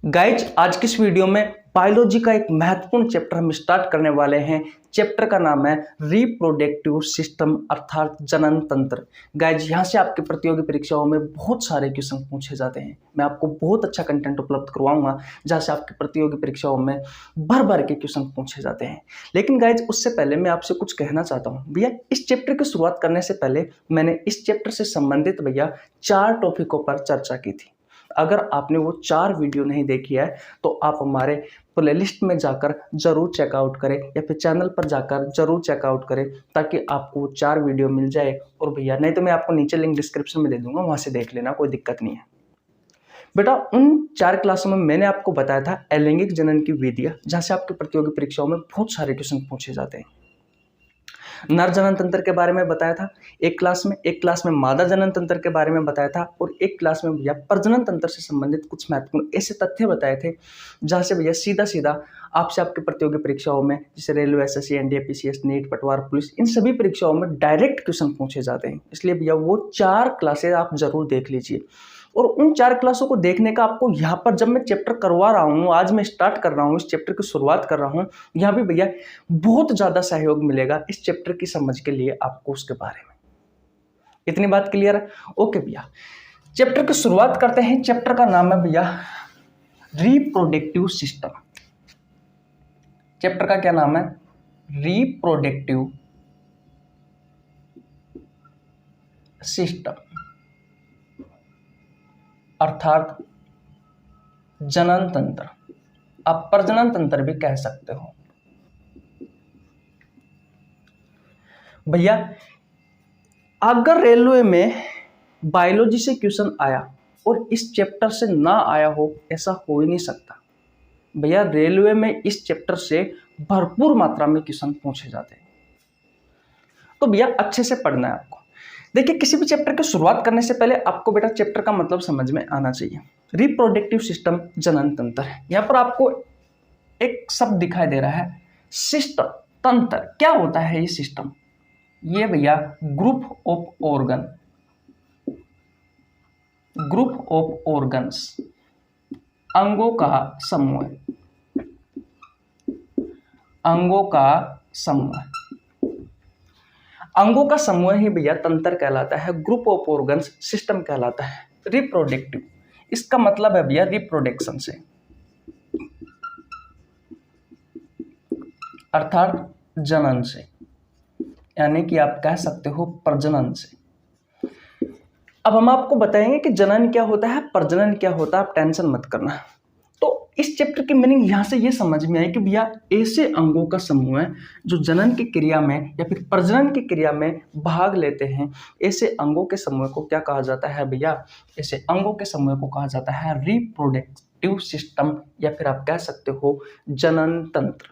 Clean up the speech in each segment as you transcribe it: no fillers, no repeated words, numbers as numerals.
Guys आज की इस वीडियो में बायोलॉजी का एक महत्वपूर्ण चैप्टर हम स्टार्ट करने वाले हैं। चैप्टर का नाम है रिप्रोडक्टिव सिस्टम अर्थात जनन तंत्र। गाइज यहाँ से आपके प्रतियोगी परीक्षाओं में बहुत सारे क्वेश्चन पूछे जाते हैं। मैं आपको बहुत अच्छा कंटेंट उपलब्ध करवाऊंगा जहाँ से आपके प्रतियोगी परीक्षाओं में भर भर के क्वेश्चन पूछे जाते हैं। लेकिन गाइज उससे पहले मैं आपसे कुछ कहना चाहता हूँ। भैया इस चैप्टर की शुरुआत करने से पहले मैंने इस चैप्टर से संबंधित भैया 4 टॉपिकों पर चर्चा की थी। अगर आपने वो 4 वीडियो नहीं देखी है तो आप हमारे प्लेलिस्ट में जाकर जरूर चेकआउट करें या फिर चैनल पर जाकर जरूर चेकआउट करें ताकि आपको वो 4 वीडियो मिल जाए। और भैया नहीं तो मैं आपको नीचे लिंक डिस्क्रिप्शन में दे दूंगा, वहां से देख लेना, कोई दिक्कत नहीं है। बेटा उन 4 क्लासों में मैंने आपको बताया था अलैंगिक जनन की विधियां, जहां से आपके प्रतियोगी परीक्षाओं में बहुत सारे क्वेश्चन पूछे जाते हैं। नर जनन तंत्र के बारे में बताया था एक क्लास में मादा जनन तंत्र के बारे में बताया था और एक क्लास में भैया प्रजनन तंत्र से संबंधित कुछ महत्वपूर्ण ऐसे तथ्य बताए थे जहां से भैया सीधा सीधा आपसे आपके प्रतियोगी परीक्षाओं में जैसे railway, SSC, NDA, PCS, NEET, पटवार, पुलिस, इन सभी परीक्षाओं में डायरेक्ट क्वेश्चन पूछे जाते हैं। इसलिए भैया वो 4 क्लासेस आप जरूर देख लीजिए। और उन 4 क्लासों को देखने का आपको यहाँ पर जब मैं चैप्टर करवा रहा हूँ, आज मैं स्टार्ट कर रहा हूँ, इस चैप्टर की शुरुआत कर रहा हूँ, यहाँ भी भैया बहुत ज़्यादा सहयोग मिलेगा इस चैप्टर की समझ के लिए आपको उसके बारे में। इतनी बात क्लियर है? ओके भैया, चैप्टर की शुरुआत करते हैं। चैप्टर का नाम है भैया रिप्रोडक्टिव सिस्टम। चैप्टर का क्या नाम है? रिप्रोडक्टिव सिस्टम अर्थात जनन तंत्र, आप प्रजनन तंत्र भी कह सकते हो। भैया अगर रेलवे में बायोलॉजी से क्वेश्चन आया और इस चैप्टर से ना आया हो, ऐसा हो ही नहीं सकता। भैया रेलवे में इस चैप्टर से भरपूर मात्रा में क्वेश्चन पूछे जाते हैं, तो भैया अच्छे से पढ़ना है आपको। देखिए किसी भी चैप्टर की शुरुआत करने से पहले आपको बेटा चैप्टर का मतलब समझ में आना चाहिए। रिप्रोडक्टिव सिस्टम जनन तंत्र, यहाँ पर आपको एक शब्द दिखाई दे रहा है सिस्टम, तंत्र। क्या होता है ये सिस्टम? ये भैया group of organ, group of organs, अंगों का समूह, अंगों का समूह, अंगों का समूह ही भैया तंत्र कहलाता है, ग्रुप ऑफ ऑर्गन्स सिस्टम कहलाता है। रिप्रोडक्टिव इसका मतलब है भैया रिप्रोडक्शन से, अर्थात जनन से, यानी कि आप कह सकते हो प्रजनन से। अब हम आपको बताएंगे कि जनन क्या होता है, प्रजनन क्या होता है, आप टेंशन मत करना। तो इस चैप्टर की मीनिंग यहां से ये समझ में आई कि भैया ऐसे अंगों का समूह है जो जनन की क्रिया में या फिर प्रजनन की क्रिया में भाग लेते हैं। ऐसे अंगों के समूह को क्या कहा जाता है भैया? ऐसे अंगों के समूह को कहा जाता है रिप्रोडक्टिव सिस्टम, या फिर आप कह सकते हो जनन तंत्र।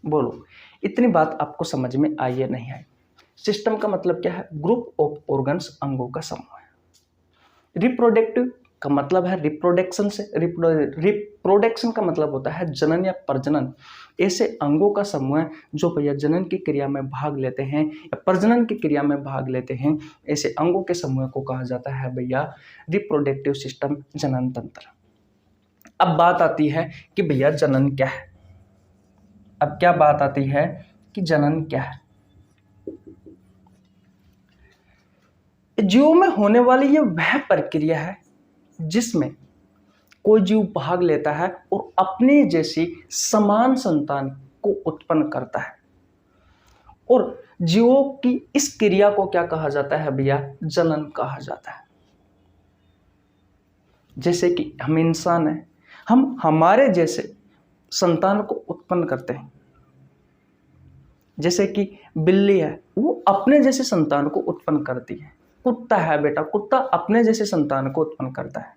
बोलो इतनी बात आपको समझ में आई या नहीं आई? सिस्टम का मतलब क्या है? ग्रुप ऑफ ऑर्गन्स, अंगों का समूह है। रिप्रोडक्टिव का मतलब है रिप्रोडक्शन से, रिप्रोडक्शन का मतलब होता है जनन या प्रजनन। ऐसे अंगों का समूह है जो भैया जनन की क्रिया में भाग लेते हैं या प्रजनन की क्रिया में भाग लेते हैं। ऐसे अंगों के समूह को कहा जाता है भैया रिप्रोडक्टिव सिस्टम, जनन तंत्र। अब बात आती है कि भैया जनन क्या है। अब क्या बात आती है कि जनन क्या है? जीवों में होने वाली ये वह प्रक्रिया है जिसमें कोई जीव भाग लेता है और अपने जैसी समान संतान को उत्पन्न करता है। और जीवों की इस क्रिया को क्या कहा जाता है भैया? जनन कहा जाता है। जैसे कि हम इंसान हैं, हम हमारे जैसे संतान को उत्पन्न करते हैं। जैसे कि बिल्ली है, वो अपने जैसे संतान को उत्पन्न करती है। कुत्ता है बेटा, कुत्ता अपने जैसे संतान को उत्पन्न करता है।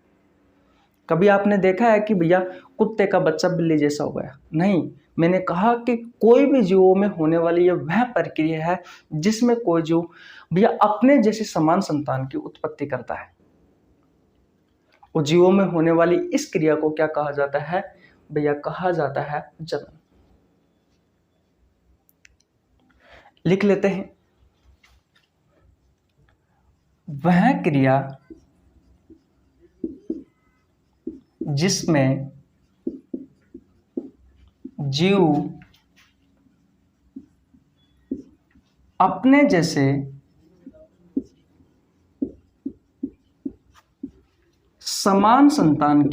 कभी आपने देखा है कि भैया कुत्ते का बच्चा बिल्ली जैसा हो गया? नहीं, मैंने कहा कि कोई भी जीवों में होने वाली यह वह प्रक्रिया है जिसमें कोई जीव भैया अपने जैसे समान संतान की उत्पत्ति करता है। और जीवों में होने वाली इस क्रिया को क्या कहा जाता है भैया? कहा जाता है जनन। लिख लेते हैं, वह क्रिया जिसमें जीव अपने जैसे समान संतान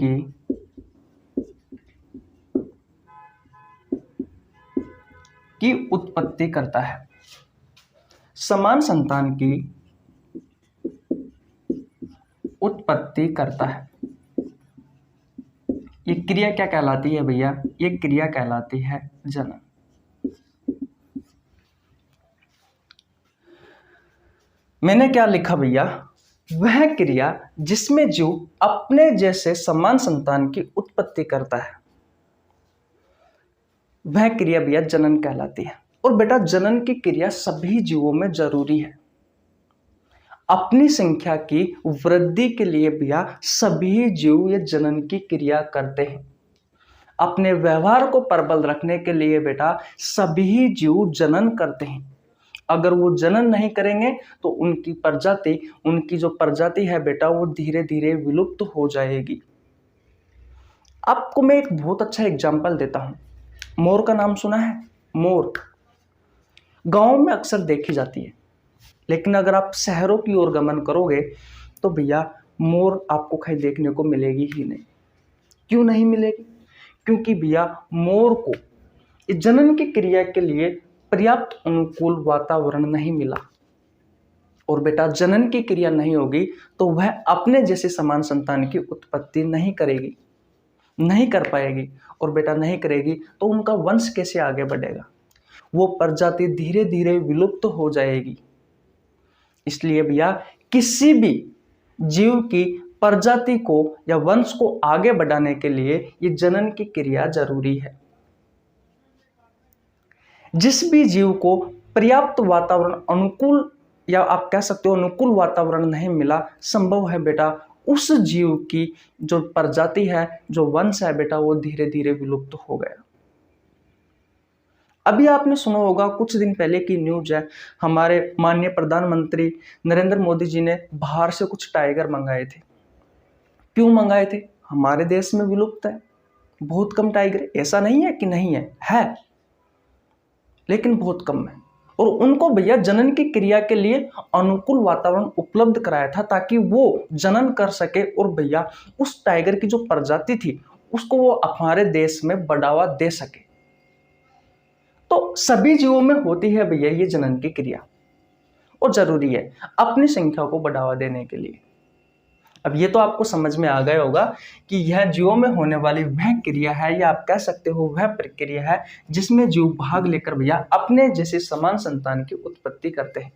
की उत्पत्ति करता है। समान संतान की उत्पत्ति करता है। ये क्रिया क्या कहलाती है भैया? ये क्रिया कहलाती है जनन। मैंने क्या लिखा भैया? वह क्रिया जिसमें जीव अपने जैसे समान संतान की उत्पत्ति करता है, वह क्रिया भैया जनन कहलाती है। और बेटा जनन की क्रिया सभी जीवों में जरूरी है। अपनी संख्या की वृद्धि के लिए भैया सभी जीव ये जनन की क्रिया करते हैं। अपने व्यवहार को प्रबल रखने के लिए बेटा सभी जीव जनन करते हैं। अगर वो जनन नहीं करेंगे तो उनकी जो प्रजाति है बेटा वो धीरे धीरे विलुप्त हो जाएगी। आपको मैं एक बहुत अच्छा एग्जाम्पल देता हूं। मोर का नाम सुना है? मोर गांव में अक्सर देखी जाती है, लेकिन अगर आप शहरों की ओर गमन करोगे तो भैया मोर आपको कहीं देखने को मिलेगी ही नहीं। क्यों नहीं मिलेगी? क्योंकि भैया मोर को इस जनन की क्रिया के लिए पर्याप्त अनुकूल वातावरण नहीं मिला। और बेटा जनन की क्रिया नहीं होगी तो वह अपने जैसे समान संतान की उत्पत्ति नहीं करेगी, नहीं कर पाएगी। और बेटा नहीं करेगी तो उनका वंश कैसे आगे बढ़ेगा? वो प्रजाति धीरे धीरे विलुप्त हो जाएगी। इसलिए भैया किसी भी जीव की प्रजाति को या वंश को आगे बढ़ाने के लिए ये जनन की क्रिया जरूरी है। जिस भी जीव को पर्याप्त वातावरण अनुकूल या आप कह सकते हो अनुकूल वातावरण नहीं मिला, संभव है बेटा उस जीव की जो प्रजाति है, जो वंश है बेटा वो धीरे धीरे विलुप्त हो गया। अभी आपने सुना होगा कुछ दिन पहले की न्यूज है, हमारे माननीय प्रधानमंत्री नरेंद्र मोदी जी ने बाहर से कुछ टाइगर मंगाए थे। क्यों मंगाए थे? हमारे देश में विलुप्त है, बहुत कम टाइगर। ऐसा नहीं है कि नहीं है लेकिन बहुत कम है। और उनको भैया जनन की क्रिया के लिए अनुकूल वातावरण उपलब्ध कराया था ताकि वो जनन कर सके और भैया उस टाइगर की जो प्रजाति थी उसको वो हमारे देश में बढ़ावा दे सके। तो सभी जीवों में होती है भैया ये जनन की क्रिया और जरूरी है अपनी संख्या को बढ़ावा देने के लिए। अब ये तो आपको समझ में आ गया होगा कि यह जीवों में होने वाली वह क्रिया है या आप कह सकते हो वह प्रक्रिया है जिसमें जीव भाग लेकर भैया अपने जैसे समान संतान की उत्पत्ति करते हैं।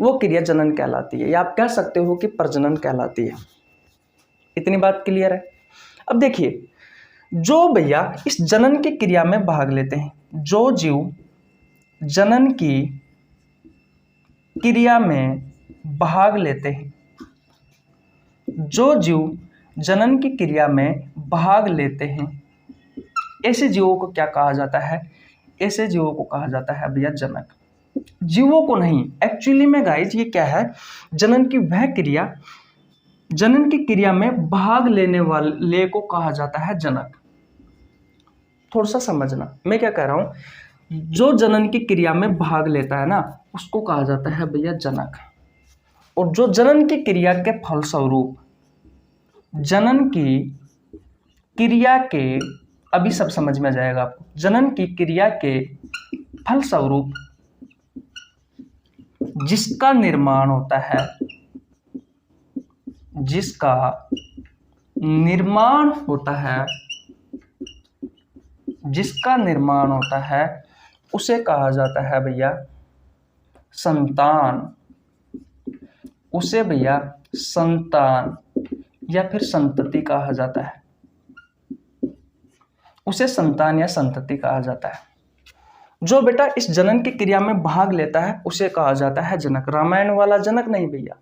वो क्रिया जनन कहलाती है या आप कह सकते हो कि प्रजनन कहलाती है। इतनी बात क्लियर है? अब देखिए, जो भैया इस जनन की क्रिया में भाग लेते हैं, जो जीव जनन की क्रिया में भाग लेते हैं, जो जीव जनन की क्रिया में भाग लेते हैं, ऐसे जीवों को क्या कहा जाता है? ऐसे जीवों को कहा जाता है भैया जनक। जीवों को नहीं, एक्चुअली में गाइस ये क्या है? जनन की वह क्रिया, जनन की क्रिया में भाग लेने वाले को कहा जाता है जनक। थोड़ा सा समझना मैं क्या कह रहा हूं। जो जनन की क्रिया में भाग लेता है ना उसको कहा जाता है भैया जनक। और जो जनन की क्रिया के फलस्वरूप, जनन की क्रिया के, अभी सब समझ में आ जाएगा आपको, जनन की क्रिया के फलस्वरूप जिसका निर्माण होता है, जिसका निर्माण होता है, जिसका निर्माण होता है उसे कहा जाता है भैया संतान। उसे भैया संतान या फिर संतति कहा जाता है। उसे संतान या संतति कहा जाता है। जो बेटा इस जनन की क्रिया में भाग लेता है उसे कहा जाता है जनक। रामायण वाला जनक नहीं भैया,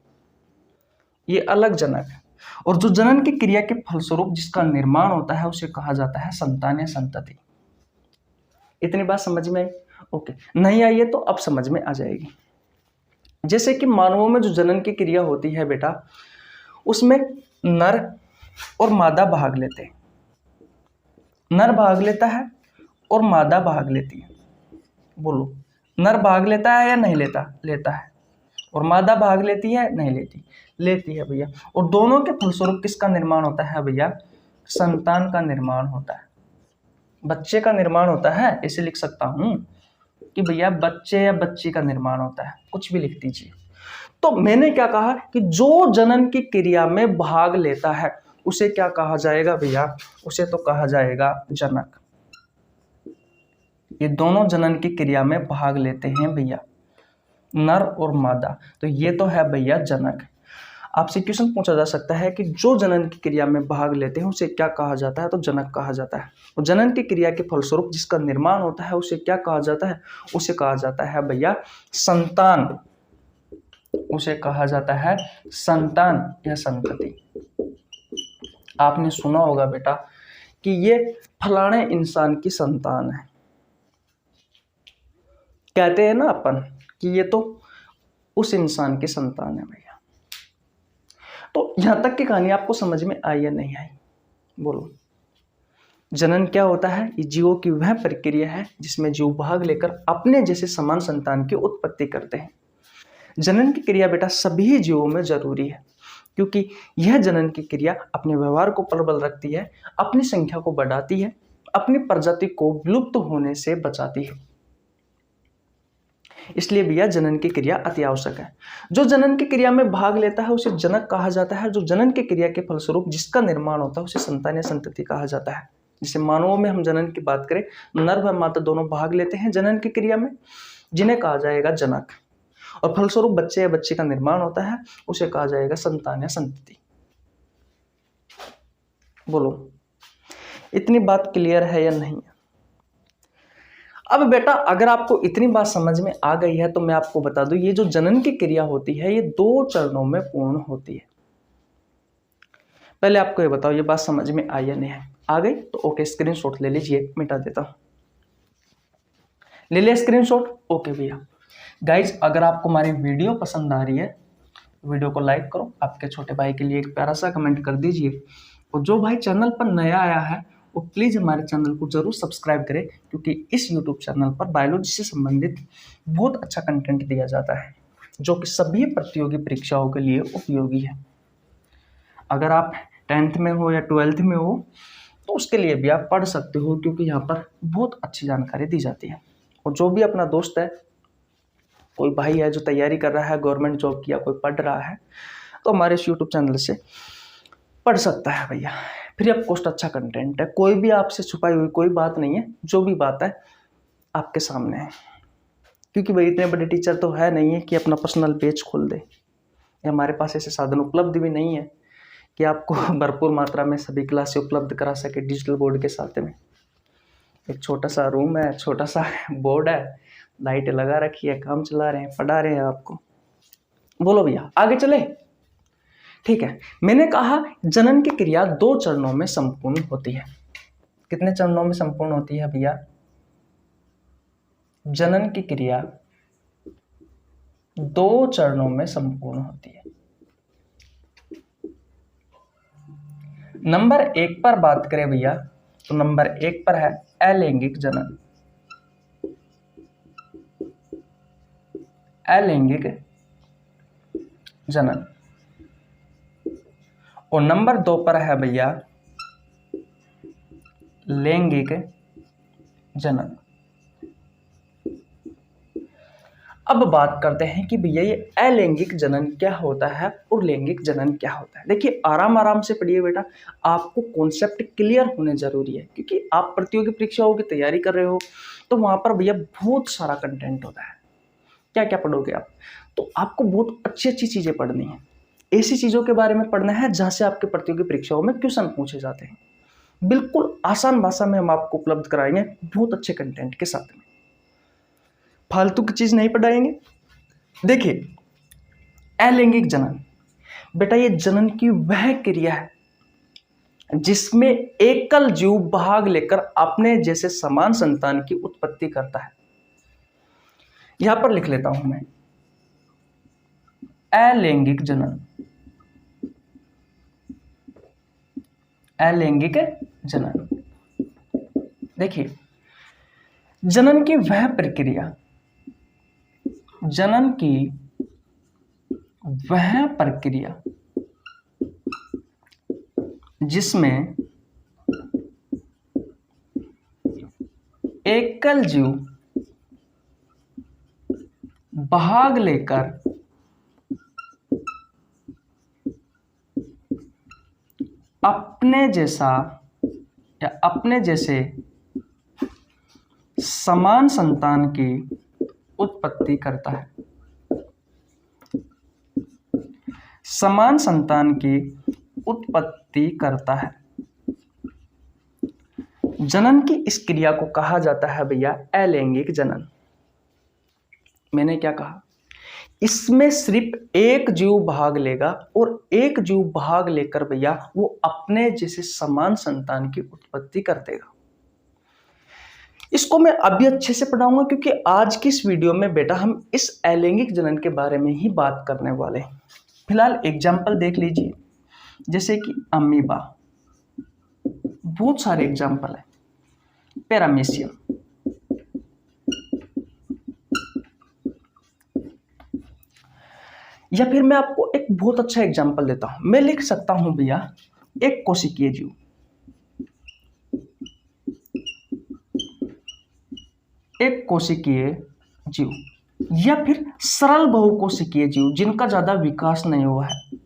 ये अलग जनक है। और जो जनन की क्रिया के फलस्वरूप जिसका निर्माण होता है उसे कहा जाता है संतान या संतति। इतनी बात समझ में आई? ओके, नहीं आई है तो अब समझ में आ जाएगी। जैसे कि मानवों में जो जनन की क्रिया होती है बेटा, उसमें नर और मादा भाग लेते हैं। नर भाग लेता है और मादा भाग लेती है। बोलो, नर भाग लेता है या नहीं लेता? लेता है। और मादा भाग लेती है? नहीं लेती, लेती है भैया। और दोनों के फलस्वरूप किसका निर्माण होता है भैया? संतान का निर्माण होता है, बच्चे का निर्माण होता है। इसे लिख सकता हूं कि भैया बच्चे या बच्ची का निर्माण होता है, कुछ भी लिख दीजिए। तो मैंने क्या कहा कि जो जनन की क्रिया में भाग लेता है उसे क्या कहा जाएगा भैया? उसे तो कहा जाएगा जनक। ये दोनों जनन की क्रिया में भाग लेते हैं भैया, नर और मादा, तो ये तो है भैया जनक। आपसे क्वेश्चन पूछा जा सकता है कि जो जनन की क्रिया में भाग लेते हैं उसे क्या कहा जाता है? तो जनक कहा जाता है। और जनन की क्रिया के फलस्वरूप जिसका निर्माण होता है उसे क्या कहा जाता है? उसे कहा जाता है भैया संतान। उसे कहा जाता है संतान या संतति। आपने सुना होगा बेटा कि ये फलाने इंसान की संतान है, कहते हैं ना अपन कि ये तो उस इंसान की संतान है भैया। तो यहां तक की कहानी आपको समझ में आई या नहीं आई? बोलो, जनन क्या होता है? ये जीवों की वह प्रक्रिया है जिसमें जीव भाग लेकर अपने जैसे समान संतान की उत्पत्ति करते हैं। जनन की क्रिया बेटा सभी जीवों में जरूरी है, क्योंकि यह जनन की क्रिया अपने व्यवहार को प्रबल रखती है, अपनी संख्या को बढ़ाती है, अपनी प्रजाति को विलुप्त होने से बचाती है। इसलिए भैया जनन की क्रिया अति आवश्यक है। जो जनन की क्रिया में भाग लेता है उसे जनक कहा जाता है। जो जनन की क्रिया के फलस्वरूप जिसका निर्माण होता है उसे संतान या संतति कहा जाता है। जैसे मानवों में हम जनन की बात करें, नर व मादा दोनों भाग लेते हैं जनन की क्रिया में, जिन्हें कहा जाएगा जनक। और फलस्वरूप बच्चे या बच्ची का निर्माण होता है, उसे कहा जाएगा संतान या संतति। बोलो, इतनी बात क्लियर है या नहीं? अब बेटा अगर आपको इतनी बात समझ में आ गई है तो मैं आपको बता दूं, ये जो जनन की क्रिया होती है ये 2 चरणों में पूर्ण होती है। पहले आपको ये बताओ, ये बात समझ में आई या नहीं है? आ गई तो ओके, स्क्रीनशॉट ले लीजिए, मिटा देता हूं। ले लिया स्क्रीनशॉट? ओके भैया। गाइज, अगर आपको हमारी वीडियो पसंद आ रही है, वीडियो को लाइक करो, आपके छोटे भाई के लिए एक प्यारा सा कमेंट कर दीजिए। और जो भाई चैनल पर नया आया है वो प्लीज़ हमारे चैनल को जरूर सब्सक्राइब करें, क्योंकि इस यूट्यूब चैनल पर बायोलॉजी से संबंधित बहुत अच्छा कंटेंट दिया जाता है जो कि सभी प्रतियोगी परीक्षाओं के लिए उपयोगी है। अगर आप 10th में हो या 12th में हो तो उसके लिए भी आप पढ़ सकते हो, क्योंकि यहाँ पर बहुत अच्छी जानकारी दी जाती है। और जो भी अपना दोस्त है, कोई भाई है जो तैयारी कर रहा है गवर्नमेंट जॉब की या कोई पढ़ रहा है, तो हमारे इस यूट्यूब चैनल से पढ़ सकता है भैया। फ्री ऑफ कॉस्ट अच्छा कंटेंट है, कोई भी आपसे छुपाई हुई कोई बात नहीं है, जो भी बात है आपके सामने है। क्योंकि भाई इतने बड़े टीचर तो है नहीं है कि अपना पर्सनल पेज खोल दे, या हमारे पास ऐसे साधन उपलब्ध भी नहीं है कि आपको भरपूर मात्रा में सभी क्लासें उपलब्ध करा सके डिजिटल बोर्ड के साथ में। एक छोटा सा रूम है, छोटा सा बोर्ड है, लाइट लगा रखी है, काम चला रहे हैं, पढ़ा रहे हैं आपको। बोलो भैया, आगे चले? ठीक है, मैंने कहा जनन की क्रिया 2 चरणों में संपूर्ण होती है। कितने चरणों में संपूर्ण होती है भैया? जनन की क्रिया 2 चरणों में संपूर्ण होती है। नंबर 1 पर बात करें भैया तो नंबर 1 पर है अलैंगिक जनन। अलैंगिक जनन। और नंबर 2 पर है भैया लैंगिक जनन। अब बात करते हैं कि भैया ये अलैंगिक जनन क्या होता है और लैंगिक जनन क्या होता है। देखिए, आराम आराम से पढ़िए बेटा, आपको कॉन्सेप्ट क्लियर होने जरूरी है, क्योंकि आप प्रतियोगी परीक्षाओं की तैयारी कर रहे हो तो वहां पर भैया बहुत सारा कंटेंट होता है। क्या क्या पढ़ोगे आप? तो आपको बहुत अच्छी अच्छी चीजें पढ़नी है, ऐसी चीजों के बारे में पढ़ना है जहां से आपके प्रतियोगी परीक्षाओं में क्वेश्चन पूछे जाते हैं। बिल्कुल आसान भाषा में हम आपको उपलब्ध कराएंगे, बहुत अच्छे कंटेंट के साथ में, फालतू की चीज नहीं पढ़ाएंगे। देखिए, अलैंगिक जनन बेटा ये जनन की वह क्रिया है जिसमें एकल जीव भाग लेकर अपने जैसे समान संतान की उत्पत्ति करता है। यहां पर लिख लेता हूं मैं, अलैंगिक जनन। अलैंगिक जनन देखिए, जनन की वह प्रक्रिया, जनन की वह प्रक्रिया जिसमें एकल जीव भाग लेकर अपने जैसा या अपने जैसे समान संतान की उत्पत्ति करता है, समान संतान की उत्पत्ति करता है। जनन की इस क्रिया को कहा जाता है भैया अलैंगिक जनन। मैंने क्या कहा, इसमें सिर्फ एक जीव भाग लेगा और एक जीव भाग लेकर भैया वो अपने जैसे समान संतान की उत्पत्ति कर देगा। इसको मैं अभी अच्छे से पढ़ाऊंगा क्योंकि आज की इस वीडियो में बेटा हम इस अलैंगिक जनन के बारे में ही बात करने वाले हैं। फिलहाल एग्जाम्पल देख लीजिए, जैसे कि अमीबा, बहुत सारे एग्जाम्पल है, पैरामीशियम, या फिर मैं आपको एक बहुत अच्छा एग्जाम्पल देता हूं। मैं लिख सकता हूं भैया एक कोशिकीय जीव, एक कोशिकीय जीव, या फिर सरल बहुकोशिकीय जीव जिनका ज्यादा विकास नहीं हुआ है।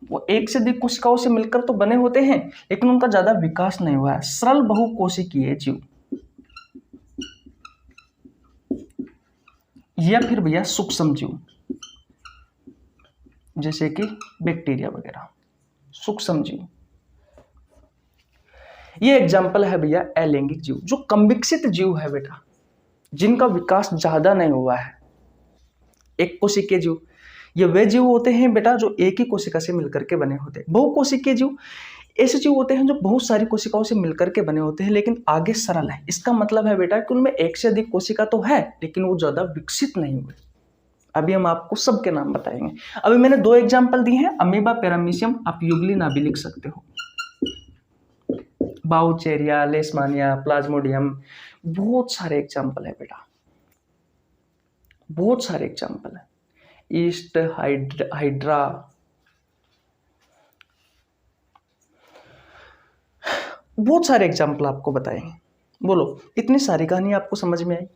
वो एक से अधिक कोशिकाओं से मिलकर तो बने होते हैं लेकिन उनका ज्यादा विकास नहीं हुआ है, सरल बहुकोशिकीय जीव, या फिर भैया सूक्ष्म जीव जैसे कि बैक्टीरिया वगैरह, सूक्ष्म जीव। ये एग्जाम्पल है भैया अलैंगिक जीव। जो कम विकसित जीव है बेटा, जिनका विकास ज्यादा नहीं हुआ है, एक कोशिकीय जीव, ये वे जीव होते हैं बेटा जो एक ही कोशिका से मिलकर के बने होते हैं। बहुकोशिकीय जीव ऐसे जीव होते हैं जो बहुत सारी कोशिकाओं से मिलकर के बने होते हैं लेकिन आगे सरल है। इसका मतलब है बेटा कि उनमें एक से अधिक कोशिका तो है लेकिन वो ज्यादा विकसित नहीं हुए। अभी हम आपको सबके नाम बताएंगे। अभी मैंने 2 एग्जाम्पल दिए हैं, अमीबा, पैरामीशियम, आप युगली ना भी लिख सकते हो, बाउचेरिया, लेशमानिया, प्लाज्मोडियम, बहुत सारे एग्जाम्पल है बेटा, बहुत सारे एग्जाम्पल है, ईस्ट, हाइड्रा, बहुत सारे एग्जाम्पल आपको बताएंगे। बोलो, इतनी सारी कहानी आपको समझ में आई?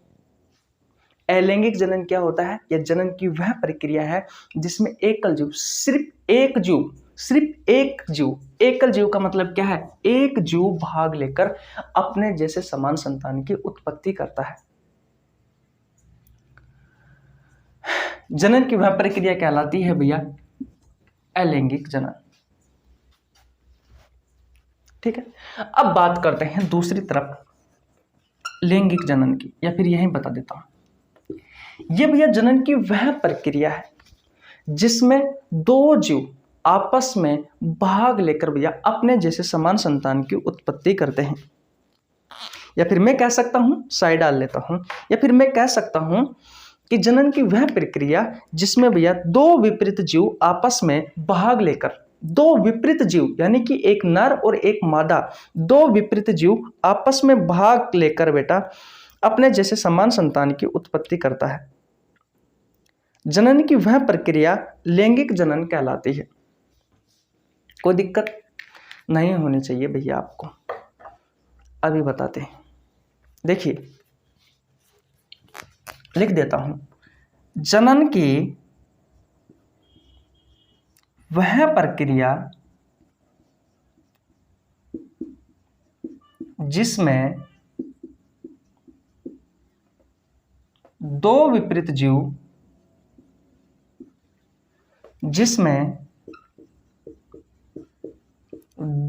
अलैंगिक जनन क्या होता है? यह जनन की वह प्रक्रिया है जिसमें एकल जीव, सिर्फ एक जीव, सिर्फ एक जीव, एकल जीव का मतलब क्या है? एक जीव भाग लेकर अपने जैसे समान संतान की उत्पत्ति करता है। जनन की वह प्रक्रिया कहलाती है भैया अलैंगिक जनन। ठीक है, अब बात करते हैं दूसरी तरफ लैंगिक जनन की, या फिर यही बता देता हूं। यह भैया जनन की वह प्रक्रिया है जिसमें 2 जीव आपस में भाग लेकर भैया अपने जैसे समान संतान की उत्पत्ति करते हैं। या फिर मैं कह सकता हूं, साइड डाल लेता हूं, या फिर मैं कह सकता हूं कि जनन की वह प्रक्रिया जिसमें भैया 2 विपरीत जीव आपस में भाग लेकर, 2 विपरीत जीव यानी कि एक नर और एक मादा, 2 विपरीत जीव आपस में भाग लेकर बेटा अपने जैसे समान संतान की उत्पत्ति करता है। जनन की वह प्रक्रिया लैंगिक जनन कहलाती है। कोई दिक्कत नहीं होनी चाहिए भैया आपको, अभी बताते हैं। देखिए, लिख देता हूं, जनन की वह प्रक्रिया जिसमें 2 विपरीत जीव, जिसमें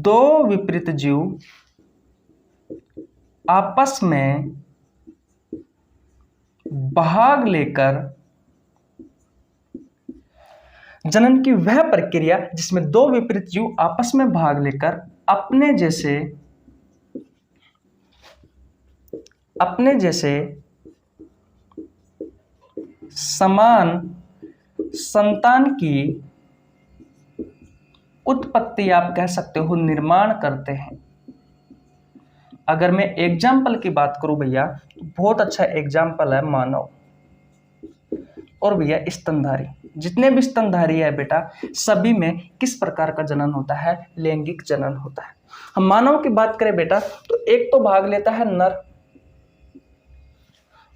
2 विपरीत जीव आपस में भाग लेकर, जनन की वह प्रक्रिया जिसमें 2 विपरीत जीव आपस में भाग लेकर अपने जैसे समान संतान की उत्पत्ति, आप कह सकते हो निर्माण करते हैं। अगर मैं एग्जाम्पल की बात करूं भैया तो बहुत अच्छा एग्जाम्पल है मानव और भैया स्तनधारी। जितने भी स्तनधारी है बेटा सभी में किस प्रकार का जनन होता है? लैंगिक जनन होता है। हम मानव की बात करें बेटा तो एक तो भाग लेता है नर,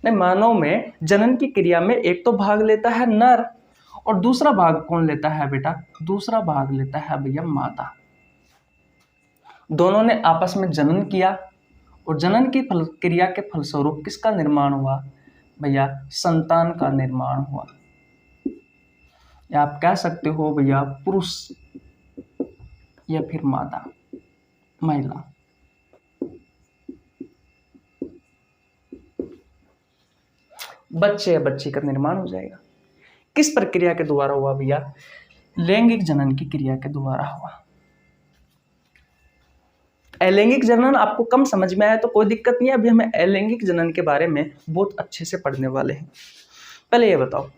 नहीं मानव में जनन की क्रिया में एक तो भाग लेता है नर और दूसरा भाग कौन लेता है बेटा? दूसरा भाग लेता है भैया मादा। दोनों ने आपस में जनन किया और जनन की क्रिया के फलस्वरूप किसका निर्माण हुआ भैया? संतान का निर्माण हुआ। या आप कह सकते हो भैया पुरुष या फिर मादा, महिला। बच्चे या बच्ची का निर्माण हो जाएगा। किस प्रक्रिया के द्वारा हुआ भैया? लैंगिक जनन की क्रिया के द्वारा हुआ। अलैंगिक जनन आपको कम समझ में आया तो कोई दिक्कत नहीं है, अभी हमें अलैंगिक जनन के बारे में बहुत अच्छे से पढ़ने वाले हैं। पहले ये बताओ,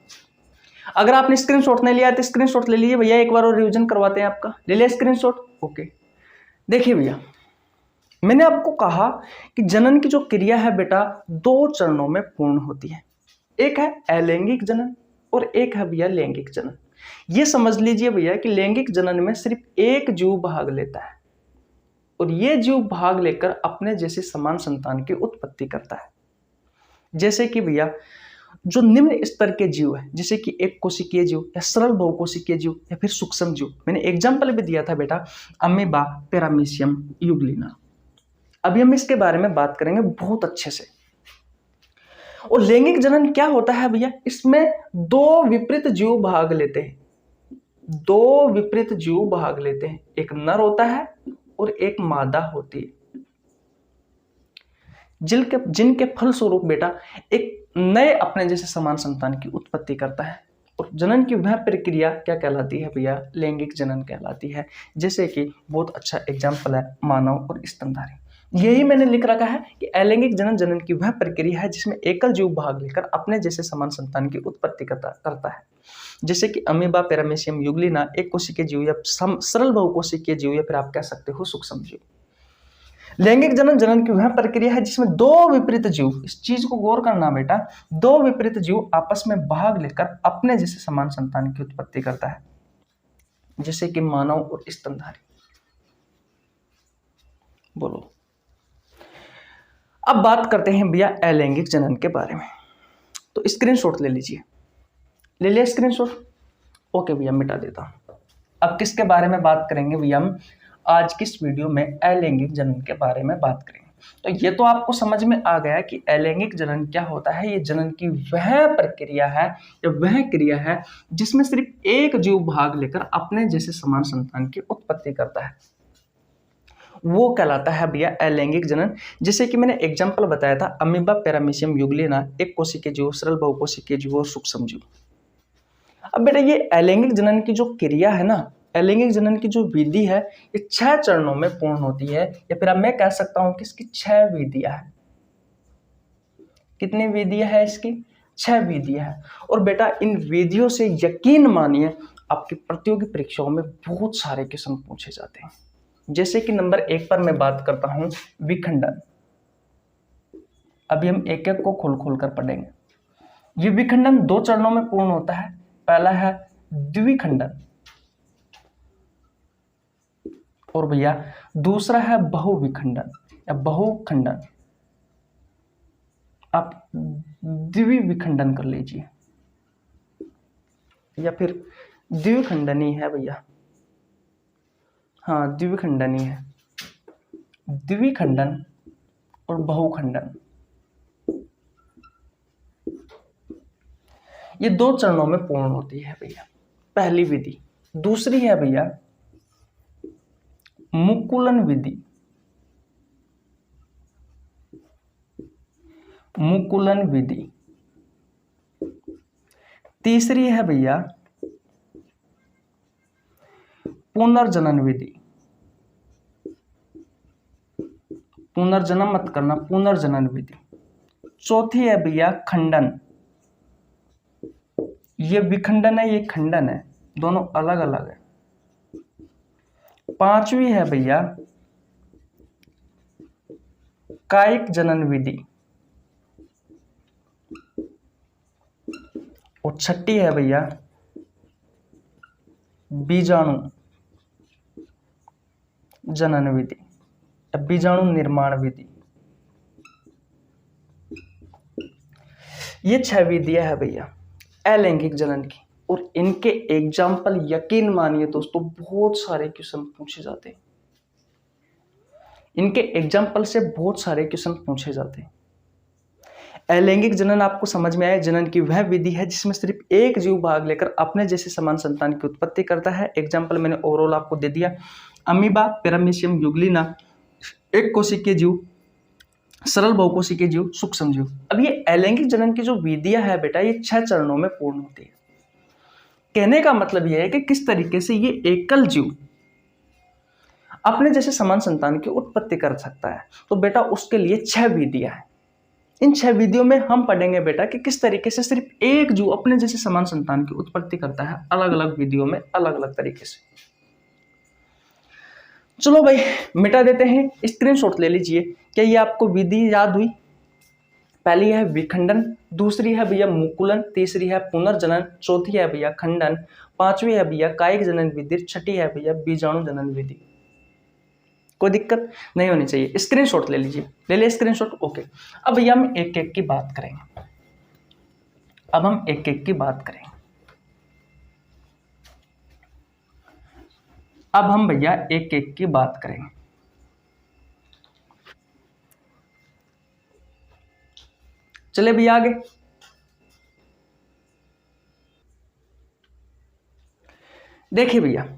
अगर आपने स्क्रीनशॉट नहीं लिया तो स्क्रीनशॉट ले लीजिए भैया, एक बार और रिवीजन करवाते हैं आपका। ले लिया स्क्रीनशॉट? ओके। देखिए भैया, मैंने आपको कहा कि जनन की जो क्रिया है बेटा दो चरणों में पूर्ण होती है। एक है अलैंगिक जनन और एक है भैया लैंगिक जनन। ये समझ लीजिए भैया कि लैंगिक जनन में सिर्फ एक जीव भाग लेता है और ये जीव भाग लेकर अपने जैसे समान संतान की उत्पत्ति करता है। जैसे कि भैया जो निम्न स्तर के जीव है, जैसे कि एक कोशिकीय जीव या सरल बहुकोशिकीय जीव या फिर सूक्ष्म जीव, मैंने एग्जाम्पल भी दिया था बेटा अमीबा, पैरामीशियम, यूग्लिना। अभी हम इसके बारे में बात करेंगे बहुत अच्छे से। और लैंगिक जनन क्या होता है भैया? इसमें दो विपरीत जीव भाग लेते हैं, दो विपरीत जीव भाग लेते हैं, एक नर होता है और एक मादा होती है, जिनके फलस्वरूप बेटा एक नए अपने जैसे समान संतान की उत्पत्ति करता है। और जनन की वह प्रक्रिया क्या कहलाती है भैया? लैंगिक जनन कहलाती है। जैसे कि बहुत अच्छा एग्जाम्पल है मानव और स्तनधारी। यही मैंने लिख रखा है कि अलैंगिक जनन जनन की वह प्रक्रिया है जिसमें एकल जीव भाग लेकर अपने जैसे समान संतान की उत्पत्ति करता है। जैसे कि अमीबा, पैरामीशियम, यूग्लिना एक कोशिकीय जीव या सरल बहुकोशिकीय जीव या फिर आप कह सकते हो सूक्ष्म जीव। लैंगिक जनन जनन की वह प्रक्रिया है जिसमें दो विपरीत जीव, इस चीज को गौर करना बेटा, दो विपरीत जीव आपस में भाग लेकर अपने जैसे समान संतान की उत्पत्ति करता है, जैसे कि मानव और स्तनधारी। बोलो। अब बात करते हैं भैया अलैंगिक जनन के बारे में। तो स्क्रीनशॉट ले लीजिए। ले लिया स्क्रीनशॉट? ओके भैया, मिटा देता हूं। अब किसके बारे में बात करेंगे भैया? हम आज की इस वीडियो में अलैंगिक जनन के बारे में बात करेंगे। तो ये तो आपको समझ में आ गया कि अलैंगिक जनन क्या होता है। ये जनन की वह प्रक्रिया है या वह क्रिया है जिसमें सिर्फ एक जीव भाग लेकर अपने जैसे समान संतान की उत्पत्ति करता है, वो कहलाता है भैया अलैंगिक जनन। जैसे कि मैंने एग्जांपल बताया था अमीबा, पैरामीशियम, यूग्लिना एक कोशिकीय जीव, सरल बहुकोशिकीय जीव और सूक्ष्म जीव। अब बेटा ये अलैंगिक जनन की जो क्रिया है ना, अलैंगिक जनन की जो विधि है, ये 6 चरणों में पूर्ण होती है, या फिर अब मैं कह सकता हूं कि इसकी 6 विधियां हैं। कितनी विधियां है इसकी? 6 विधियां है। और बेटा इन विधियों से यकीन मानिए आपकी प्रतियोगी परीक्षाओं में बहुत सारे क्वेश्चन पूछे जाते हैं। जैसे कि नंबर 1 पर मैं बात करता हूं विखंडन। अभी हम एक एक को खोल खोल कर पढ़ेंगे। ये विखंडन 2 चरणों में पूर्ण होता है। पहला है द्विखंडन और भैया दूसरा है बहुविखंडन या बहुखंडन। आप द्विविखंडन कर लीजिए या फिर द्विखंडनी है भैया। हाँ, द्विखंडनी है। द्विखंडन और बहुखंडन ये 2 चरणों में पूर्ण होती है भैया, पहली विधि। दूसरी है भैया मुकुलन विधि। मुकुलन विधि। तीसरी है भैया पुनर्जनन विधि। पुनर्जनन मत करना, पुनर्जनन विधि। चौथी है भैया खंडन। ये विखंडन है, ये खंडन है, दोनों अलग अलग है। पांचवी है भैया कायिक जनन विधि, और छठी है भैया बीजाणु जनन विधि, बीजाणु निर्माण विधि। ये 6 विधियां है भैया अलैंगिक जनन की, और इनके एग्जाम्पल यकीन मानिए दोस्तों बहुत सारे क्वेश्चन पूछे जाते हैं। इनके एग्जाम्पल से बहुत सारे क्वेश्चन पूछे जाते हैं। अलैंगिक जनन आपको समझ में आया, जनन की वह विधि है जिसमें सिर्फ एक जीव भाग लेकर अपने जैसे समान संतान की उत्पत्ति करता है। एग्जाम्पल मैंने ओवरऑल आपको दे दिया, अमीबा, पैरामीशियम, यूग्लिना, एक कोशिकीय जीव, सरल बहुकोशिकीय जीव, सूक्ष्म जीव। अब ये अलैंगिक जनन की जो विधियां है बेटा, ये 6 चरणों में पूर्ण होती है। कहने का मतलब यह है कि किस तरीके से ये एकल जीव अपने जैसे समान संतान की उत्पत्ति कर सकता है। तो बेटा उसके लिए 6 विधियां हैं। इन 6 विधियों में हम पढ़ेंगे बेटा कि किस तरीके से सिर्फ एक जीव अपने जैसे समान संतान की उत्पत्ति करता है, अलग अलग विधियों में अलग अलग तरीके से। चलो भाई मिटा देते हैं, स्क्रीनशॉट ले लीजिए। क्या ये आपको विधि याद हुई? पहली है विखंडन, दूसरी है भैया मुकुलन, तीसरी है पुनर्जनन, चौथी है भैया खंडन, पांचवी है भैया कायिक जनन विधि, छठी है भैया बीजाणु जनन विधि। कोई दिक्कत नहीं होनी चाहिए। स्क्रीनशॉट ले लीजिए, ले लिया स्क्रीनशॉट? ओके। अब भैया हम एक एक की बात करेंगे। अब हम एक एक की बात करेंगे। अब हम भैया एक एक की बात करेंगे। चले भैया आगे। देखिए भैया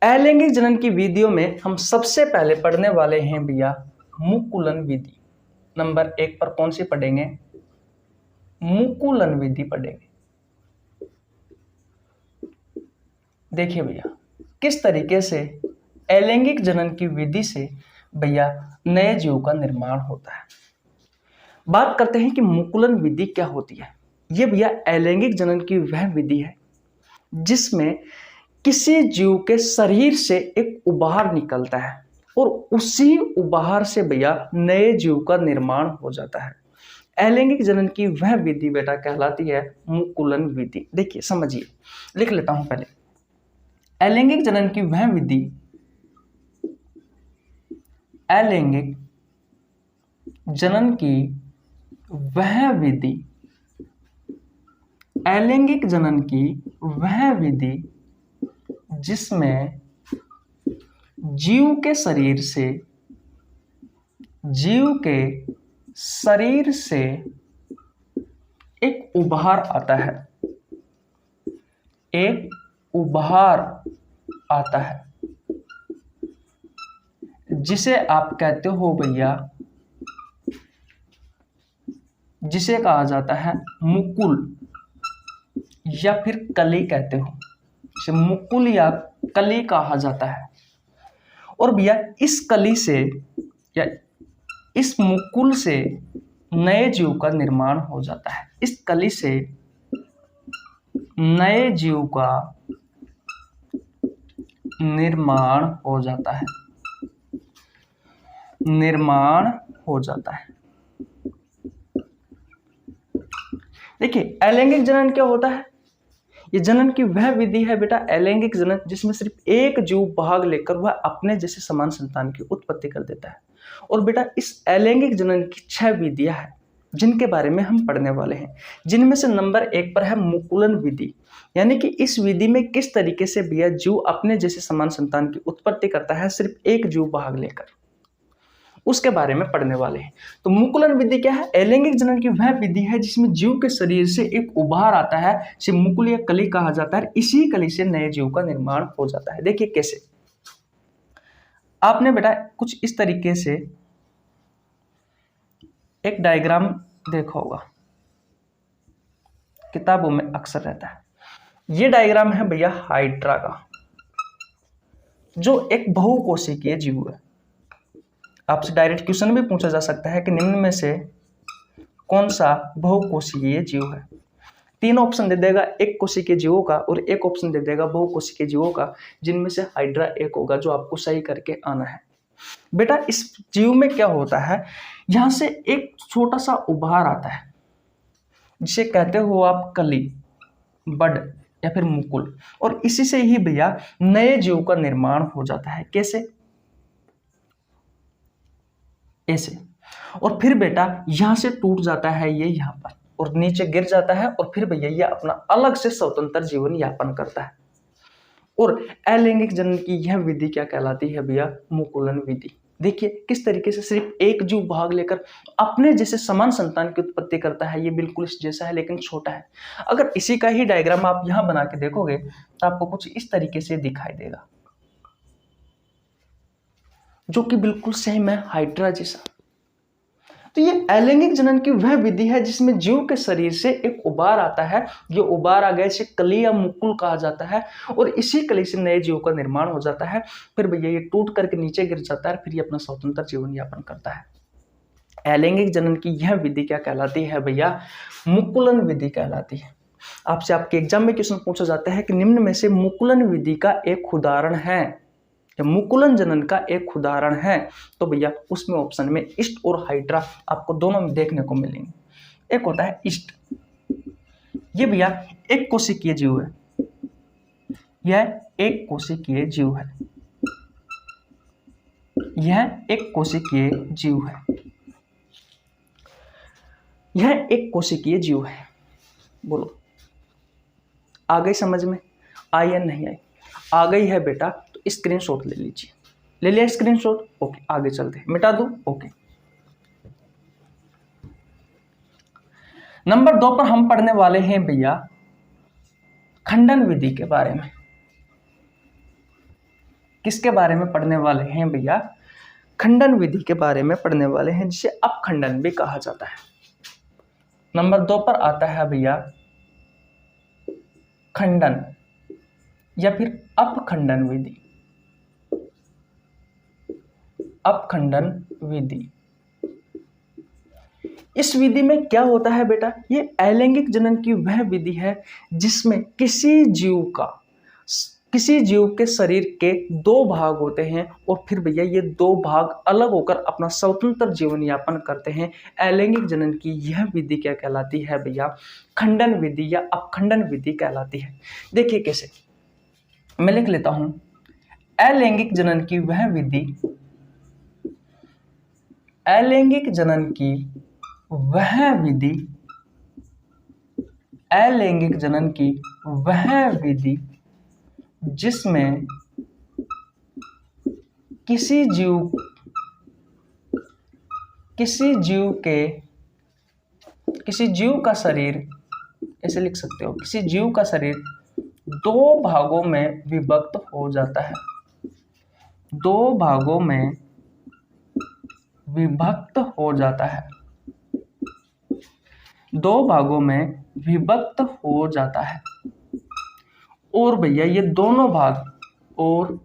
अलैंगिक जनन की विधियों में हम सबसे पहले पढ़ने वाले हैं भैया मुकुलन विधि। नंबर 1 पर कौन सी पढ़ेंगे? मुकुलन विधि पढ़ेंगे। देखिए भैया किस तरीके से अलैंगिक जनन की विधि से भैया नए जीव का निर्माण होता है। बात करते हैं कि मुकुलन विधि क्या होती है। यह भैया अलैंगिक जनन की वह विधि है जिसमें किसी जीव के शरीर से एक उबार निकलता है और उसी उबार से भैया नए जीव का निर्माण हो जाता है। अलैंगिक जनन की वह विधि बेटा कहलाती है मुकुलन विधि। देखिए समझिए, लिख लेता हूं पहले। अलैंगिक जनन की वह विधि, अलैंगिक जनन की वह विधि, अलैंगिक जनन की वह विधि जिसमें जीव के शरीर से एक उभार आता है, एक उभार आता है, जिसे आप कहते हो भैया, जिसे कहा जाता है मुकुल या फिर कली कहते हो, इसे मुकुल या कली कहा जाता है। और भैया इस कली से या इस मुकुल से नए जीव का निर्माण हो जाता है। इस कली से नए जीव का निर्माण हो जाता है, निर्माण हो जाता है। देखिए अलैंगिक जनन क्या होता है? ये जनन की वह विधि है बेटा अलैंगिक जनन जिसमें सिर्फ एक जीव भाग लेकर वह अपने जैसे समान संतान की उत्पत्ति कर देता है। और बेटा इस अलैंगिक जनन की 6 विधियां हैं जिनके बारे में हम पढ़ने वाले हैं, जिनमें से नंबर 1 पर है मुकुलन विधि। यानी कि इस विधि में किस तरीके से भैया जीव अपने जैसे समान संतान की उत्पत्ति करता है सिर्फ एक जीव भाग लेकर, उसके बारे में पढ़ने वाले हैं। तो मुकुलन विधि क्या है? अलैंगिक जनन की वह विधि है जिसमें जीव के शरीर से एक उभार आता है, इसे मुकुल या कली कहा जाता है। इसी कली से नए जीव का निर्माण हो जाता है। देखिए कैसे, आपने बेटा कुछ इस तरीके से एक डायग्राम देखा होगा, किताबों में अक्सर रहता है। ये डायग्राम है भैया हाइड्रा का, जो एक बहुकोशिकीय जीव है। आपसे डायरेक्ट क्वेश्चन भी पूछा जा सकता है कि निम्न में से कौन सा बहुकोशिकीय जीव है। 3 ऑप्शन दे देगा, एक कोशिकीय जीवों का और एक ऑप्शन दे देगा बहुकोशिकीय जीवों का, जिनमें से हाइड्रा एक होगा जो आपको सही करके आना है। बेटा इस जीव में क्या होता है, यहां से एक छोटा सा उभार आता है जिसे कहते हो आप कली, बड या फिर मुकुल, और इसी से ही भैया नए जीव का निर्माण हो जाता है। कैसे? ऐसे। और फिर बेटा यहां से टूट जाता है ये यहां पर और नीचे गिर जाता है, और फिर भैया ये अपना अलग से स्वतंत्र जीवन यापन करता है। और अलैंगिक जनन की यह विधि क्या कहलाती है भैया? मुकुलन विधि। देखिए किस तरीके से सिर्फ एक जीव भाग लेकर अपने जैसे समान संतान की उत्पत्ति करता है। ये बिल्कुल इस जैसा है लेकिन छोटा है। अगर इसी का ही डायग्राम आप यहां बना के देखोगे तो आपको कुछ इस तरीके से दिखाई देगा, जो कि बिल्कुल सेम है हाइड्रा जैसा। तो ये अलैंगिक जनन की वह विधि है जिसमें जीव के शरीर से एक उबार आता है। ये उबार आ गया, इसे कली या मुकुल कहा जाता है, और इसी कली से नए जीव का निर्माण हो जाता है। फिर भैया ये टूट करके नीचे गिर जाता है, फिर ये अपना स्वतंत्र जीवन यापन करता है। अलैंगिक जनन की यह विधि क्या कहलाती है भैया? मुकुलन विधि कहलाती है। आपसे आपके एग्जाम में क्वेश्चन पूछा जाता है कि निम्न में से मुकुलन विधि का एक उदाहरण है, मुकुलन जनन का एक उदाहरण है, तो भैया उसमें ऑप्शन में ईस्ट और हाइड्रा आपको दोनों में देखने को मिलेंगे। एक होता है ईस्ट, ये भैया एक कोशिकीय जीव है, यह एक कोशिकीय जीव है, यह एक कोशिकीय जीव है, यह एक कोशिकीय जीव है। बोलो आ गई समझ में? आई या नहीं आई? आ गई है बेटा तो स्क्रीनशॉट ले लीजिए। ले लिया स्क्रीनशॉट? ओके, आगे चलते हैं। मिटा दूं? ओके। नंबर 2 पर हम पढ़ने वाले हैं भैया खंडन विधि के बारे में। किसके बारे में पढ़ने वाले हैं भैया? खंडन विधि के बारे में पढ़ने वाले हैं, जिसे अपखंडन भी कहा जाता है। नंबर 2 पर आता है भैया खंडन या फिर अपखंडन विधि। अपखंडन विधि, इस विधि में क्या होता है बेटा? ये अलैंगिक जनन की वह विधि है जिसमें किसी जीव के शरीर के 2 भाग होते हैं, और फिर भैया ये 2 भाग अलग होकर अपना स्वतंत्र जीवन यापन करते हैं। अलैंगिक जनन की यह विधि क्या कहलाती है भैया? खंडन विधि या अपखंडन विधि कहलाती है। देखिए कैसे, मैं लिख लेता हूं। अलैंगिक जनन की वह विधि, अलैंगिक जनन की वह विधि, अलैंगिक जनन की वह विधि जिसमें किसी जीव का शरीर, ऐसे लिख सकते हो, किसी जीव का शरीर 2 भागों में विभक्त हो जाता है, 2 भागों में विभक्त हो जाता है, 2 भागों में विभक्त हो जाता है। और भैया ये दोनों भाग, और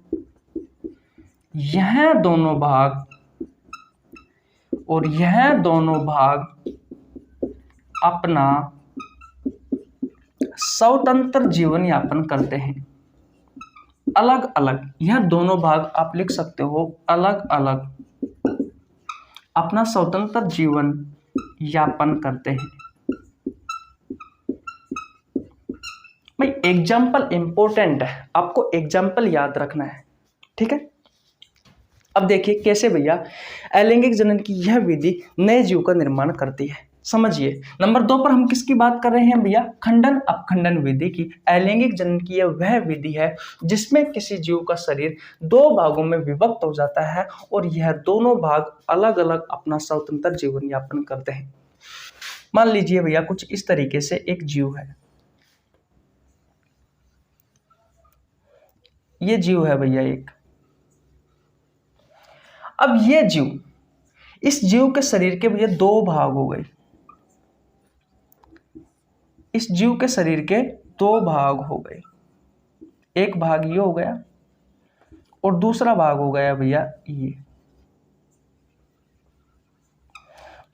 यह दोनों भाग, और यह दोनों भाग अपना स्वतंत्र जीवन यापन करते हैं। अलग अलग, यह दोनों भाग आप लिख सकते हो अलग अलग अपना स्वतंत्र जीवन यापन करते हैं। भाई एग्जाम्पल इंपॉर्टेंट है, आपको एग्जाम्पल याद रखना है, ठीक है। अब देखिए कैसे भैया अलैंगिक जनन की यह विधि नए जीव का निर्माण करती है, समझिए। नंबर 2 पर हम किसकी बात कर रहे हैं भैया? खंडन अपखंडन विधि की। अलैंगिक जनन की यह वह विधि है जिसमें किसी जीव का शरीर 2 भागों में विभक्त हो जाता है, और यह दोनों भाग अलग अलग अपना स्वतंत्र जीवन यापन करते हैं। मान लीजिए भैया कुछ इस तरीके से एक जीव है, ये जीव है भैया एक। अब ये जीव, इस जीव के शरीर के भैया 2 भाग हो गए, इस जीव के शरीर के 2 भाग हो गए। एक भाग ये हो गया और दूसरा भाग हो गया भैया ये।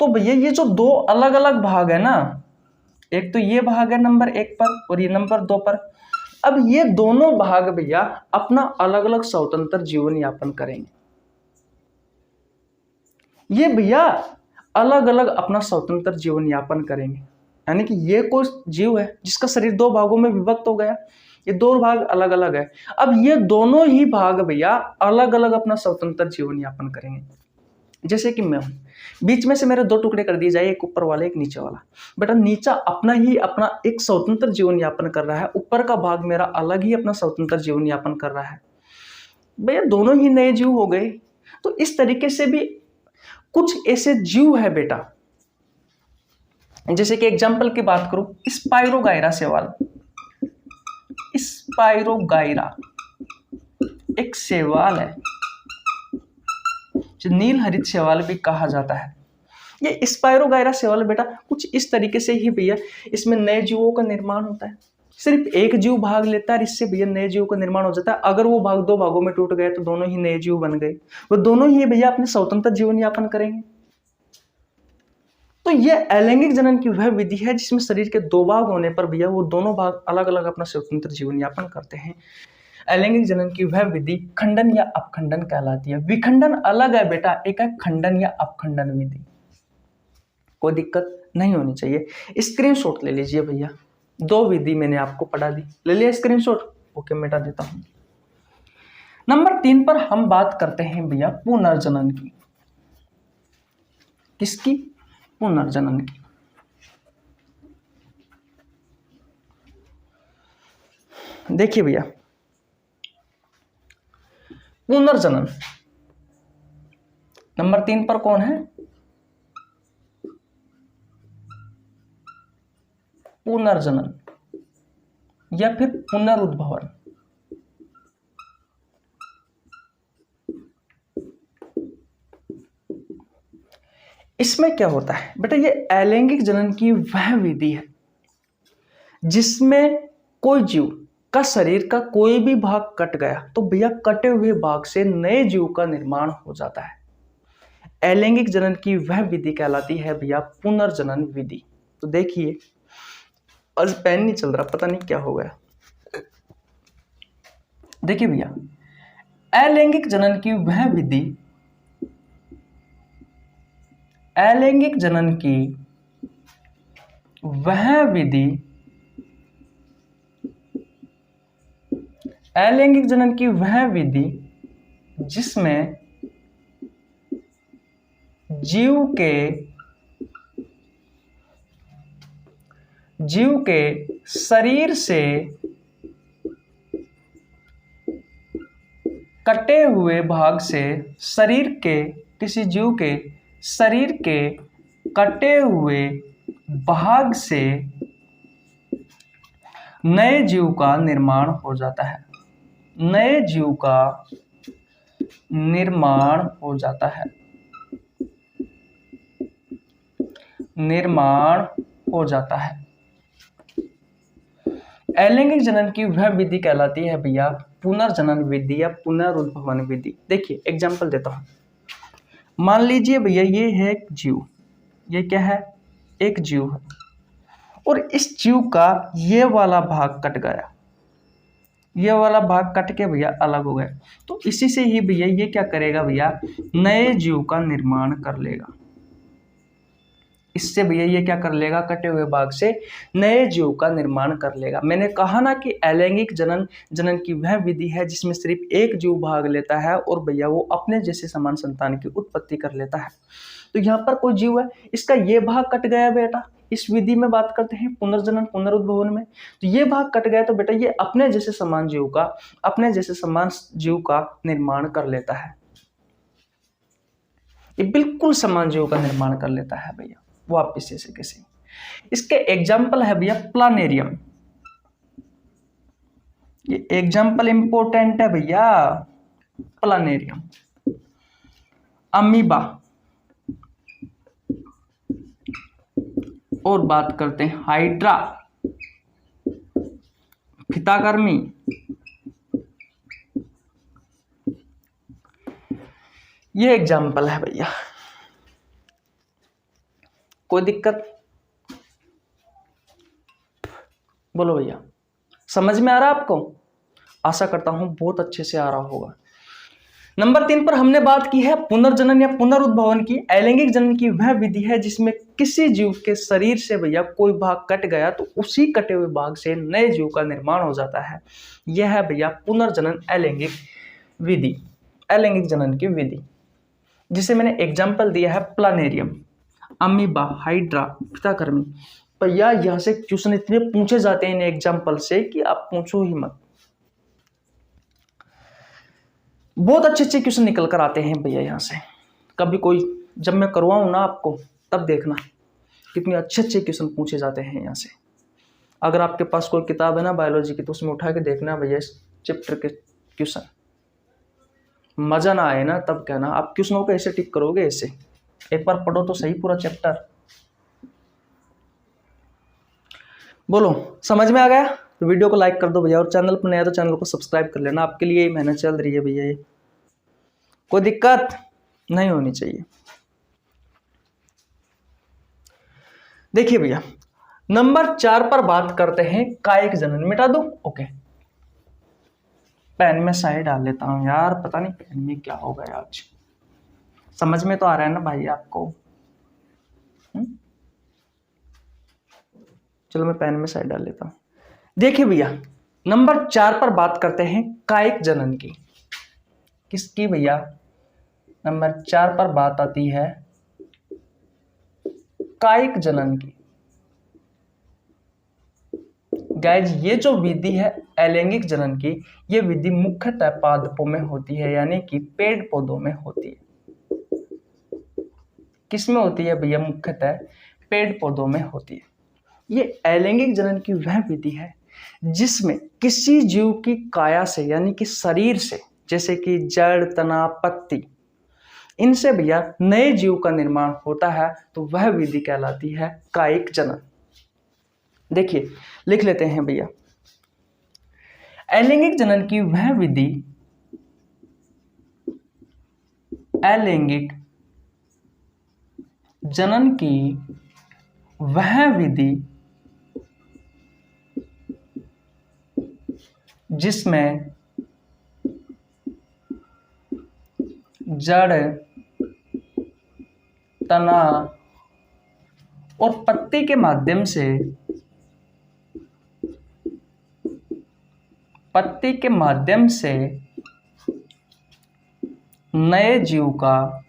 तो भैया ये जो 2 अलग अलग भाग है ना, एक तो ये भाग है नंबर 1 पर और ये नंबर 2 पर। अब ये दोनों भाग भैया अपना अलग अलग स्वतंत्र जीवन यापन करेंगे। ये भैया अलग अलग अपना स्वतंत्र जीवन यापन करेंगे। यानी कि ये कोई जीव है जिसका शरीर दो भागों में विभक्त हो गया, ये दो भाग अलग अलग है। अब ये दोनों ही भाग भैया अलग अलग अपना स्वतंत्र जीवन यापन करेंगे। जैसे कि मैं हूं, बीच में से मेरे दो टुकड़े कर दिए जाए, एक ऊपर वाला एक नीचे वाला। बेटा नीचा अपना एक स्वतंत्र जीवन यापन कर रहा है, ऊपर का भाग मेरा अलग ही अपना स्वतंत्र जीवन यापन कर रहा है। भैया दोनों ही नए जीव हो गए। तो इस तरीके से भी कुछ ऐसे जीव है बेटा, जैसे कि एग्जाम्पल की बात करूं, स्पाइरोगायरा शैवाल। स्पाइरोगायरा एक शैवाल है जो नील हरित शैवाल भी कहा जाता है। ये स्पाइरोगायरा शैवाल बेटा कुछ इस तरीके से ही भैया इसमें नए जीवों का निर्माण होता है। सिर्फ एक जीव भाग लेता है, इससे भैया नए जीव का निर्माण हो जाता है। अगर वो भाग दो भागों में टूट गए तो दोनों ही नए जीव बन गए, वो दोनों ही भैया अपने स्वतंत्र जीवन यापन करेंगे। तो ये अलैंगिक जनन की वह विधि है जिसमें शरीर के दो भाग होने पर भैया वो दोनों भाग अलग अलग अपना स्वतंत्र जीवन यापन करते हैं। अलैंगिक जनन की वह विधि खंडन या अपखंडन कहलाती है। विखंडन अलग है बेटा, एक है खंडन या अपखंडन विधि। कोई दिक्कत नहीं होनी चाहिए। स्क्रीनशॉट ले लीजिए भैया, दो विधि मैंने आपको पढ़ा दी, ले लिया स्क्रीनशॉट? ओके, मिटा देता हूं। नंबर 3 पर हम बात करते हैं भैया पुनर्जनन की। किसकी? पुनर्जनन की। देखिए भैया पुनर्जनन नंबर 3 पर कौन है? पुनर्जनन या फिर पुनरुद्भवन। इसमें क्या होता है बेटा, ये अलैंगिक जनन की वह विधि है जिसमें कोई जीव का शरीर का कोई भी भाग कट गया तो भैया कटे हुए भाग से नए जीव का निर्माण हो जाता है। अलैंगिक जनन की वह विधि कहलाती है भैया पुनर्जनन विधि। तो देखिए आज पेन नहीं चल रहा, पता नहीं क्या हो गया। देखिए भैया अलैंगिक जनन की वह विधि, अलैंगिक जनन की वह विधि, अलैंगिक जनन की वह विधि जिसमें जीव के शरीर से कटे हुए भाग से, शरीर के किसी जीव के शरीर के कटे हुए भाग से नए जीव का निर्माण हो जाता है। नए जीव का निर्माण हो जाता है, निर्माण हो जाता है। अलैंगिक जनन की वह विधि कहलाती है भैया पुनर्जनन विधि या पुनरुद्भवन विधि। देखिए एग्जांपल देता हूं। मान लीजिए भैया ये है एक जीव, ये क्या है? एक जीव है, और इस जीव का ये वाला भाग कट गया, ये वाला भाग कट के भैया अलग हो गया। तो इसी से ही भैया ये क्या करेगा भैया, नए जीव का निर्माण कर लेगा। इससे भैया ये क्या कर लेगा, कटे हुए भाग से नए जीव का निर्माण कर लेगा। मैंने कहा ना कि अलैंगिक जनन की वह विधि है जिसमें सिर्फ एक जीव भाग लेता है और भैया वो अपने जैसे समान संतान की उत्पत्ति कर लेता है। तो यहाँ पर कोई जीव है, इसका ये भाग कट गया बेटा, इस विधि में बात करते हैं पुनर्जनन पुनरुद्भवन में। तो ये भाग कट गया तो बेटा ये अपने जैसे समान जीव का, अपने जैसे समान जीव का निर्माण कर लेता है। ये बिल्कुल समान जीव का निर्माण कर लेता है भैया वापिस ऐसे कैसे। इसके एग्जाम्पल है भैया प्लानेरियम। ये एग्जाम्पल इंपॉर्टेंट है भैया, प्लानेरियम, अमीबा, और बात करते हैं हाइड्रा, फिताकर्मी, ये एग्जाम्पल है भैया। कोई दिक्कत? बोलो भैया, समझ में आ रहा है आपको? आशा करता हूं बहुत अच्छे से आ रहा होगा। नंबर 3 पर हमने बात की है पुनर्जनन या पुनरुद्भवन की। अलैंगिक जनन की वह विधि है जिसमें किसी जीव के शरीर से भैया कोई भाग कट गया तो उसी कटे हुए भाग से नए जीव का निर्माण हो जाता है। यह है भैया पुनर्जनन अलैंगिक विधि, अलैंगिक जनन की विधि, जिसे मैंने एग्जाम्पल दिया है प्लानेरियम, अमीबा, हाइड्रा, फिताकर्मी। भैया यहाँ से क्वेश्चन इतने पूछे जाते हैं इन एग्जाम्पल से कि आप पूछो ही मत। बहुत अच्छे अच्छे क्वेश्चन निकल कर आते हैं भैया यहाँ से। कभी कोई जब मैं करवाऊँ ना आपको तब देखना कितने अच्छे अच्छे क्वेश्चन पूछे जाते हैं यहाँ से। अगर आपके पास कोई किताब है ना बायोलॉजी की तो उसमें उठा के देखना भैया इस चैप्टर के क्वेश्चन। मजा ना आए ना तब कहना, आप क्वेश्चनों को ऐसे टिक करोगे ऐसे। एक बार पढ़ो तो सही पूरा चैप्टर। बोलो समझ में आ गया? तो वीडियो को लाइक कर दो भैया, और चैनल पर नया तो चैनल को सब्सक्राइब कर लेना। आपके लिए मेहनत चल रही है भैया, ये कोई दिक्कत नहीं होनी चाहिए। देखिए भैया नंबर 4 पर बात करते हैं कायिक जनन। मिटा दो, ओके। पेन में साइड डाल लेता हूं यार, पता नहीं पेन में क्या हो गया आज। समझ में तो आ रहा है ना भाई आपको? चलो मैं पेन में साइड डाल लेता हूं। देखिए भैया नंबर 4 पर बात करते हैं कायिक जनन की। किसकी भैया? नंबर 4 पर बात आती है कायिक जनन की। गाइज ये जो विधि है अलैंगिक जनन की, ये विधि मुख्यतः पादपों में होती है, यानी कि पेड़ पौधों में होती है। किस में होती है भैया? मुख्यतः पेड़ पौधों में होती है। ये अलैंगिक जनन की वह विधि है जिसमें किसी जीव की काया से यानी कि शरीर से, जैसे कि जड़, तना, पत्ती, इनसे भैया नए जीव का निर्माण होता है, तो वह विधि कहलाती है कायिक जनन। देखिए लिख लेते हैं भैया, अलैंगिक जनन की वह विधि, अलैंगिक जनन की वह विधि जिसमें जड़, तना और पत्ती के माध्यम से, पत्ती के माध्यम से नए जीव का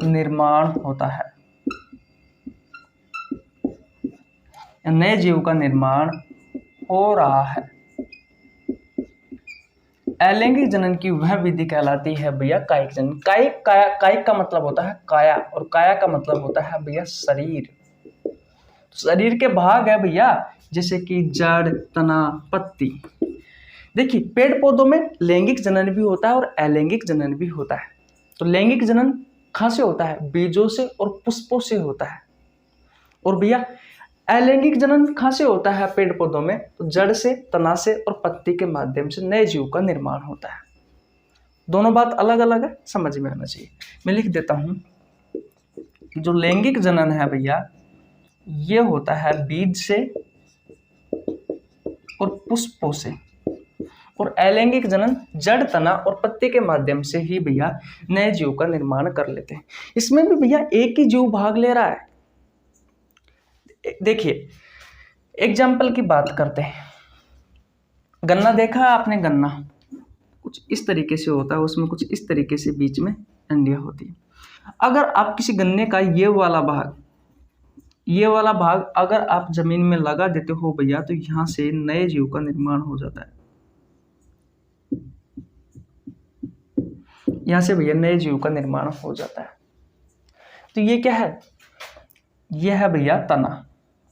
निर्माण होता है, नए जीव का निर्माण हो रहा है। अलैंगिक जनन की वह विधि कहलाती है भैया कायिक जनन। कायिक का मतलब होता है काया, और काया का मतलब होता है भैया शरीर। शरीर के भाग है भैया, जैसे कि जड़, तना, पत्ती। देखिए पेड़ पौधों में लैंगिक जनन भी होता है और अलैंगिक जनन भी होता है। तो लैंगिक जनन कहाँ से होता है? बीजों से और पुष्पों से होता है। और भैया अलैंगिक जनन कहाँ से होता है पेड़ पौधों में? तो जड़ से, तना से और पत्ती के माध्यम से नए जीव का निर्माण होता है। दोनों बात अलग अलग है, समझ में आना चाहिए। मैं लिख देता हूं कि जो लैंगिक जनन है भैया ये होता है बीज से और पुष्पों से, और अलैंगिक जनन जड़, तना और पत्ते के माध्यम से ही भैया नए जीव का निर्माण कर लेते हैं। इसमें भी भैया एक ही जीव भाग ले रहा है। देखिए एग्जाम्पल की बात करते हैं। गन्ना देखा है आपने? गन्ना कुछ इस तरीके से होता है, उसमें कुछ इस तरीके से बीच में डंडियां होती है। अगर आप किसी गन्ने का ये वाला भाग अगर आप जमीन में लगा देते हो भैया, तो यहां से नए जीव का निर्माण हो जाता है। यहां से भैया नए जीव का निर्माण हो जाता है। तो ये क्या है? ये है भैया तना।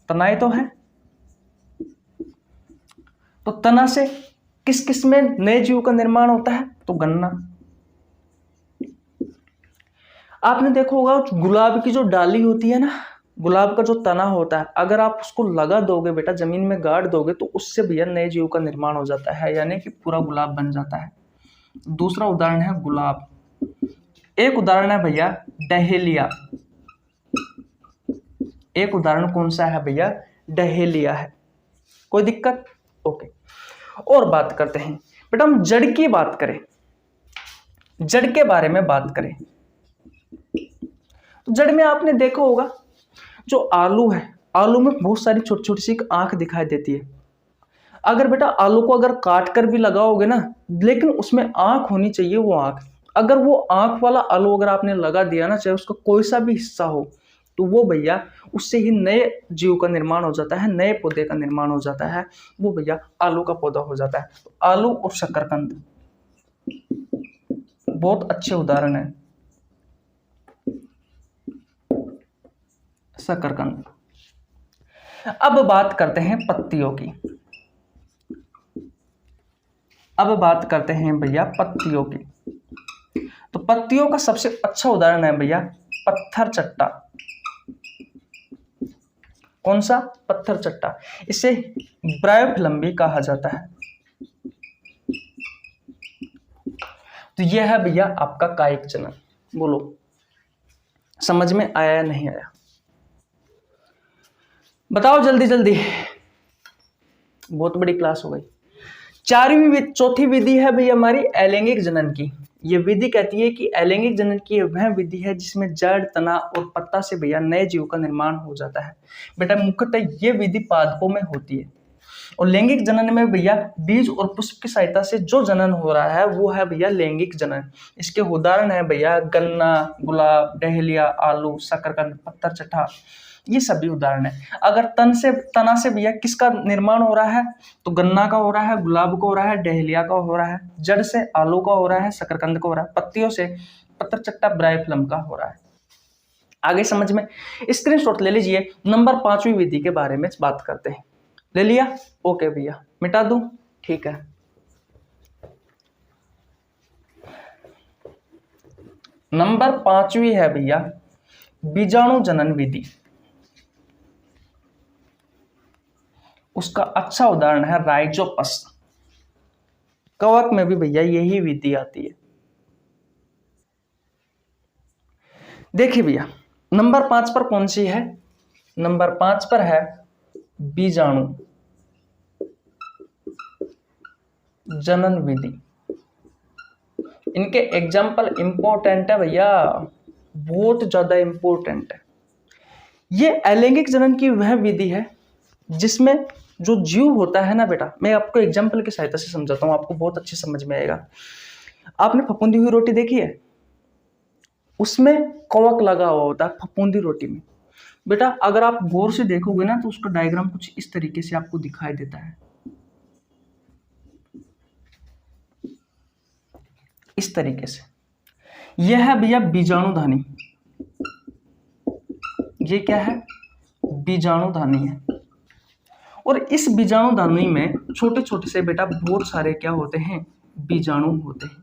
तनाएं तो है। तो तना से किस किस में नए जीव का निर्माण होता है? तो गन्ना। आपने देखा होगा गुलाब की जो डाली होती है ना, गुलाब का जो तना होता है, अगर आप उसको लगा दोगे बेटा, जमीन में गाड़ दोगे, तो उससे भैया नए जीव का निर्माण हो जाता है, यानी कि पूरा गुलाब बन जाता है। दूसरा उदाहरण है गुलाब। एक उदाहरण है भैया डहेलिया। एक उदाहरण कौन सा है भैया? डहेलिया है। कोई दिक्कत? ओके। और बात करते हैं बेटा, हम जड़ की बात करें जड़ के बारे में बात करें तो जड़ में आपने देखा होगा जो आलू है, आलू में बहुत सारी छोटी छोटी सी आंख दिखाई देती है। अगर बेटा आलू को अगर काट कर भी लगाओगे ना, लेकिन उसमें आंख होनी चाहिए। वो आंख, अगर वो आंख वाला आलू अगर आपने लगा दिया ना, चाहे उसका कोई सा भी हिस्सा हो, तो वो भैया उससे ही नए जीव का निर्माण हो जाता है, नए पौधे का निर्माण हो जाता है। वो भैया आलू का पौधा हो जाता है। तो आलू और शकरकंद बहुत अच्छे उदाहरण है। शकरकंद। अब बात करते हैं पत्तियों की। अब बात करते हैं भैया पत्तियों की। तो पत्तियों का सबसे अच्छा उदाहरण है भैया पत्थर चट्टा। कौन सा? पत्थर चट्टा। इसे ब्रायोफिल्म भी कहा जाता है। तो यह है भैया आपका कायिक जनन। बोलो समझ में आया या नहीं आया? बताओ जल्दी जल्दी, बहुत बड़ी क्लास हो गई। चौथी विधि है भैया हमारी अलैंगिक जनन की। ये विधि कहती है कि अलैंगिक जनन की वह विधि है जिसमें जड़, तना और पत्ता से भैया नए जीव का निर्माण हो जाता है। बेटा मुख्यतः ये विधि पादपों में होती है। और लैंगिक जनन में भैया बीज और पुष्प की सहायता से जो जनन हो रहा है वो है भैया लैंगिक जनन। इसके उदाहरण है भैया गन्ना, गुलाब, डहेलिया, आलू, शकरकंद, पत्थर चट्टा, ये सभी उदाहरण है। अगर तना से भैया किसका निर्माण हो रहा है? तो गन्ना का हो रहा है, गुलाब का हो रहा है, डहेलिया का हो रहा है। जड़ से आलू का हो रहा है, शकरकंद का हो रहा है। पत्तियों से पत्थर चट्टा, ब्रायोफिल्म का हो रहा है। आगे समझ में? स्क्रीनशॉट ले लीजिए। नंबर 5वीं विधि के बारे में बात करते हैं। ले लिया? ओके भैया, मिटा दूं? ठीक है। नंबर 5वीं है भैया बीजाणु जनन विधि। उसका अच्छा उदाहरण है राइजोपस। कवक में भी भैया यही विधि आती है। देखिए भैया नंबर 5 पर कौन सी है? नंबर 5 पर है बीजाणु जनन विधि। इनके एग्जाम्पल इंपॉर्टेंट है भैया, बहुत ज्यादा इंपॉर्टेंट है। ये अलैंगिक जनन की वह विधि है जिसमें जो जीव होता है ना बेटा, मैं आपको एग्जाम्पल की सहायता से समझाता हूँ, आपको बहुत अच्छे समझ में आएगा। आपने फफूंदी हुई रोटी देखी है? उसमें कवक लगा हुआ होता है फफूंदी रोटी में। बेटा अगर आप गौर से देखोगे ना तो उसका डायग्राम कुछ इस तरीके से आपको दिखाई देता है, इस तरीके से। यह है भैया बीजाणुधानी। ये क्या है? बीजाणुधानी है। और इस बीजाणुधानी में छोटे छोटे से बेटा बहुत सारे क्या होते हैं? बीजाणु होते हैं।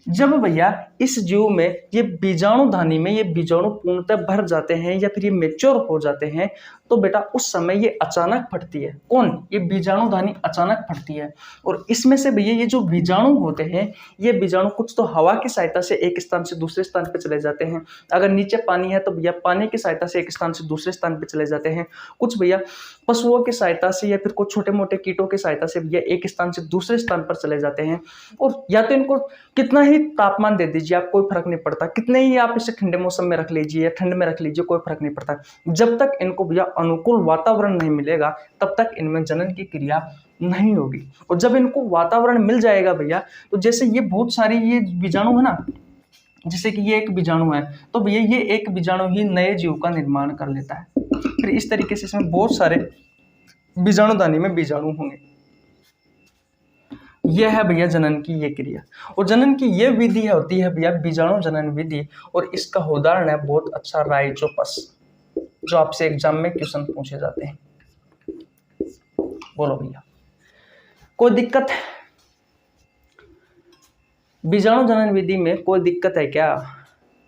जब भैया इस जीव में ये बीजाणुधानी में ये बीजाणु पूर्णतः भर जाते हैं या फिर ये मेच्योर हो जाते हैं, तो बेटा उस समय ये अचानक फटती है। कौन? ये बीजाणुधानी अचानक फटती है। और इसमें से भैया ये जो बीजाणु होते हैं, ये बीजाणु कुछ तो हवा की सहायता से एक स्थान से दूसरे स्थान पर चले जाते हैं। अगर नीचे पानी है तो भैया पानी की सहायता से एक स्थान से दूसरे स्थान पर चले जाते हैं। कुछ भैया पशुओं की सहायता से या फिर कुछ छोटे मोटे कीटों की सहायता से भैया एक स्थान से दूसरे स्थान पर चले जाते हैं। और या तो इनको कितना ही तापमान दे दीजिए आप, कोई फर्क नहीं पड़ता। कितने ही आप इसे ठंडे मौसम में रख लीजिए या ठंड में रख लीजिए, कोई फर्क नहीं पड़ता। जब तक इनको भैया अनुकूल वातावरण नहीं मिलेगा तब तक इनमें जनन की क्रिया नहीं होगी। और जब इनको वातावरण मिल जाएगा भैया, तो जैसे ये बहुत सारी ये बीजाणु है ना, जैसे कि ये एक बीजाणु है, तो भैया ये एक बीजाणु ही नए जीव का निर्माण कर लेता है। फिर इस तरीके से इसमें बहुत सारे बीजाणुधानी में बीजाणु होंगे। यह है भैया जनन की ये क्रिया। और जनन की ये विधि होती है भैया बीजाणु जनन विधि। और इसका उदाहरण है बहुत अच्छा राइजोपस, जो आपसे एग्जाम में क्वेश्चन पूछे जाते हैं। बोलो भैया कोई दिक्कत है? बीजाणु जनन विधि में कोई दिक्कत है क्या?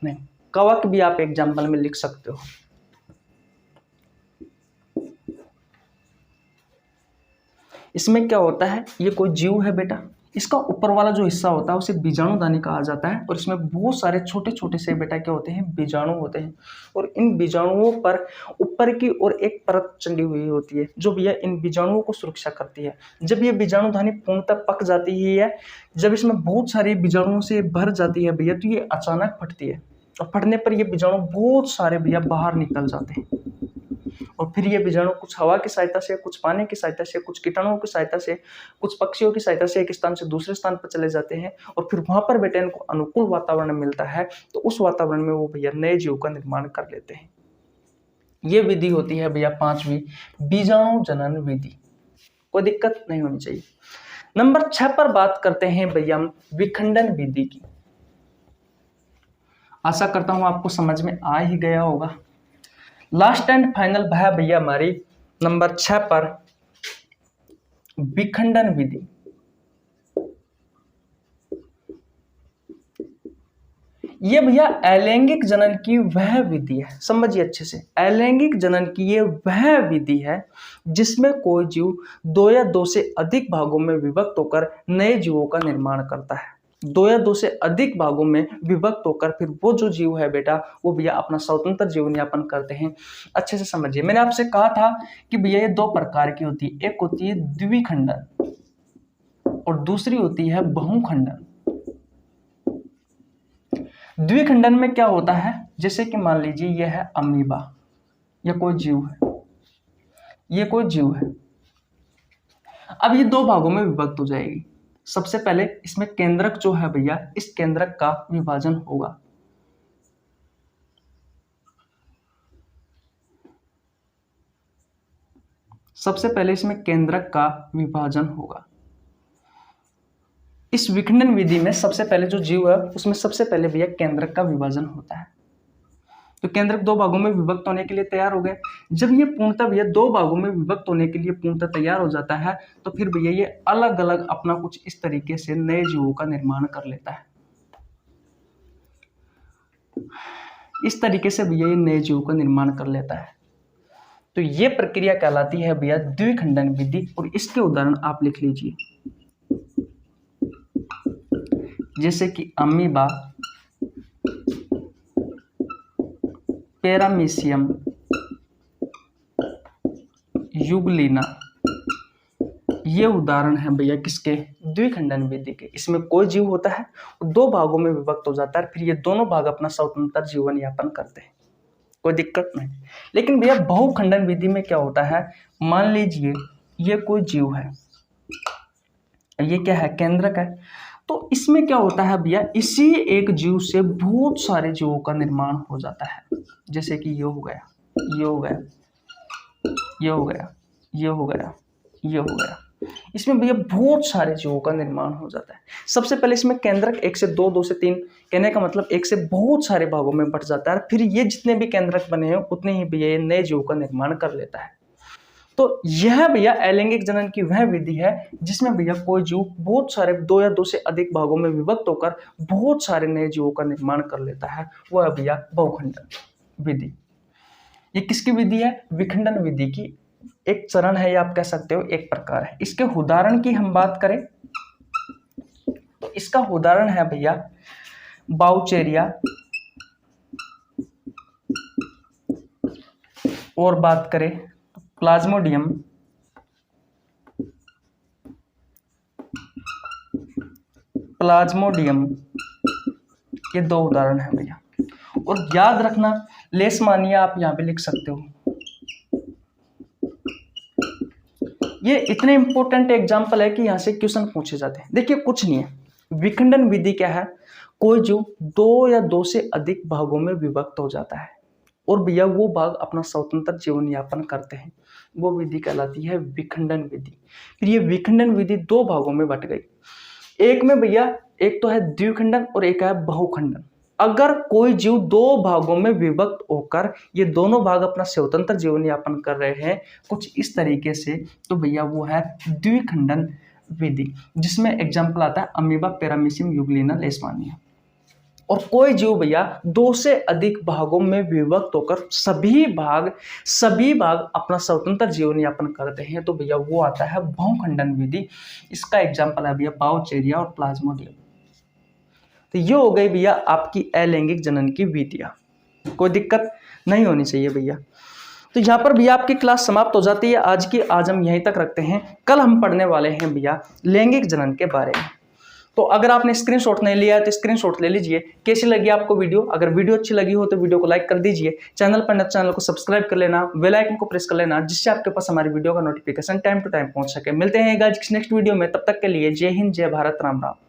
नहीं। कवक भी आप एग्जाम्पल में लिख सकते हो। इसमें क्या होता है? ये कोई जीव है बेटा, इसका ऊपर वाला जो हिस्सा होता है उसे बीजाणुधानी कहा जाता है और इसमें बहुत सारे छोटे छोटे से बेटा क्या होते हैं, बीजाणु होते हैं। और इन बीजाणुओं पर ऊपर की ओर एक परत चढ़ी हुई होती है जो भैया इन बीजाणुओं को सुरक्षा करती है। जब ये बीजाणुधानी पूर्णतः पक जाती है, जब इसमें बहुत सारे बीजाणुओं से भर जाती है भैया, तो ये अचानक फटती है और फटने पर ये बीजाणु बहुत सारे भैया बाहर निकल जाते हैं। और फिर ये बीजाणु कुछ हवा की सहायता से, कुछ पानी की सहायता से, कुछ कीटाणुओं की सहायता से, कुछ पक्षियों की सहायता से एक स्थान से दूसरे स्थान पर चले जाते हैं और फिर वहां पर बेटा इनको अनुकूल वातावरण मिलता है तो उस वातावरण में वो भैया नए जीव का निर्माण कर लेते हैं। ये विधि होती है भैया 5वीं, बीजाणु जनन विधि। कोई दिक्कत नहीं होनी चाहिए। नंबर 6 पर बात करते हैं भैया हम विखंडन विधि की। आशा करता हूं आपको समझ में आ ही गया होगा। लास्ट एंड फाइनल है भैया हमारी नंबर 6 पर विखंडन विधि। ये भैया अलैंगिक जनन की वह विधि है, समझिए अच्छे से, अलैंगिक जनन की ये वह विधि है जिसमें कोई जीव 2 या 2 से अधिक भागों में विभक्त होकर नए जीवों का निर्माण करता है। 2 या 2 से अधिक भागों में विभक्त होकर फिर वो जो जीव है बेटा वो भैया अपना स्वतंत्र जीवन यापन करते हैं। अच्छे से समझिए, मैंने आपसे कहा था कि भैया ये 2 प्रकार की होती है, एक होती है द्विखंडन और दूसरी होती है बहुखंडन। द्विखंडन में क्या होता है, जैसे कि मान लीजिए यह है अमीबा, यह कोई जीव है, ये कोई जीव है। अब ये 2 भागों में विभक्त हो जाएगी। सबसे पहले इसमें केंद्रक जो है भैया, इस केंद्रक का विभाजन होगा। सबसे पहले इसमें केंद्रक का विभाजन होगा। इस विखंडन विधि में सबसे पहले जो जीव है उसमें सबसे पहले भैया केंद्रक का विभाजन होता है। तो केंद्रक 2 भागों में विभक्त होने के लिए तैयार हो गए। जब ये पूर्णतः भैया 2 भागों में विभक्त होने के लिए पूर्णतः तैयार हो जाता है तो फिर भैया ये अलग अलग अपना कुछ इस तरीके से नए जीवों का निर्माण कर लेता है। इस तरीके से भैया ये नए जीवों का निर्माण कर लेता है। तो ये प्रक्रिया कहलाती है भैया द्विखंडन विधि और इसके उदाहरण आप लिख लीजिए, जैसे कि अमीबा, पैरामीशियम, यूग्लिना, ये उदाहरण है भैया किसके, द्विखंडन विधि के। इसमें कोई जीव होता है 2 भागों में विभक्त हो जाता है, फिर ये दोनों भाग अपना स्वतंत्र जीवन यापन करते हैं, कोई दिक्कत नहीं। लेकिन भैया बहुखंडन विधि में क्या होता है, मान लीजिए ये कोई जीव है, ये क्या है, केंद्रक है। तो इसमें क्या होता है भैया, इसी एक जीव से बहुत सारे जीवों का निर्माण हो जाता है। जैसे कि ये हो गया, ये हो गया, ये हो गया, ये हो गया, ये हो गया। इसमें भैया बहुत सारे जीवों का निर्माण हो जाता है। सबसे पहले इसमें केंद्रक 1 से 2, 2 से 3, कहने का मतलब 1 से बहुत सारे भागों में बंट जाता है। फिर ये जितने भी केंद्रक बने हैं उतने ही भैया ये नए जीवों का निर्माण कर लेता है। तो यह भैया अलैंगिक जनन की वह विधि है जिसमें भैया कोई जीव बहुत सारे 2 या 2 से अधिक भागों में विभक्त होकर बहुत सारे नए जीवों का निर्माण कर लेता है, वह भैया बहुखंडन विधि। ये किसकी विधि है, विखंडन विधि की एक चरण है, या आप कह सकते हो एक प्रकार है। इसके उदाहरण की हम बात करें तो इसका उदाहरण है भैया बाउचेरिया, और बात करें प्लाज्मोडियम, ये 2 उदाहरण हैं भैया। और याद रखना लेशमानिया आप यहां पे लिख सकते हो। ये इतने इंपॉर्टेंट एग्जाम्पल है कि यहां से क्वेश्चन पूछे जाते हैं। देखिए कुछ नहीं है, विखंडन विधि क्या है, कोई जीव 2 या 2 से अधिक भागों में विभक्त हो जाता है और भैया वो भाग अपना स्वतंत्र जीवन यापन करते हैं, वो विधि कहलाती है विखंडन विधि। फिर ये विखंडन विधि 2 भागों में बट गई। एक में भैया एक तो है द्विखंडन और एक है बहुखंडन। अगर कोई जीव 2 भागों में विभक्त होकर ये दोनों भाग अपना स्वतंत्र जीवन यापन कर रहे हैं कुछ इस तरीके से, तो भैया वो है द्विखंडन विधि, जिसमें एग्जाम्पल आता है अमीबा, पैरामीशियम, यूग्लिना, लेशमानिया। और कोई जीव भैया 2 से अधिक भागों में विभक्त होकर सभी भाग अपना स्वतंत्र जीवन यापन करते हैं तो भैया वो आता है बहुखंडन विधि। इसका एग्जाम्पल है भैया पाउचेरिया और प्लाज्मोडियम। तो ये हो गई भैया आपकी अलैंगिक जनन की विधियां, कोई दिक्कत नहीं होनी चाहिए भैया। तो यहाँ पर भैया आपकी क्लास समाप्त हो जाती है आज की। आज हम यहीं तक रखते हैं, कल हम पढ़ने वाले हैं भैया लैंगिक जनन के बारे में। तो अगर आपने स्क्रीनशॉट नहीं लिया है तो स्क्रीनशॉट ले लीजिए। कैसी लगी आपको वीडियो? अगर वीडियो अच्छी लगी हो तो वीडियो को लाइक कर दीजिए, चैनल पर नए चैनल को सब्सक्राइब कर लेना, बेल आइकन को प्रेस कर लेना, जिससे आपके पास हमारी वीडियो का नोटिफिकेशन टाइम टू टाइम पहुंच सके। मिलते हैं गाइस नेक्स्ट वीडियो में, तब तक के लिए जय हिंद, जय भारत, राम राम।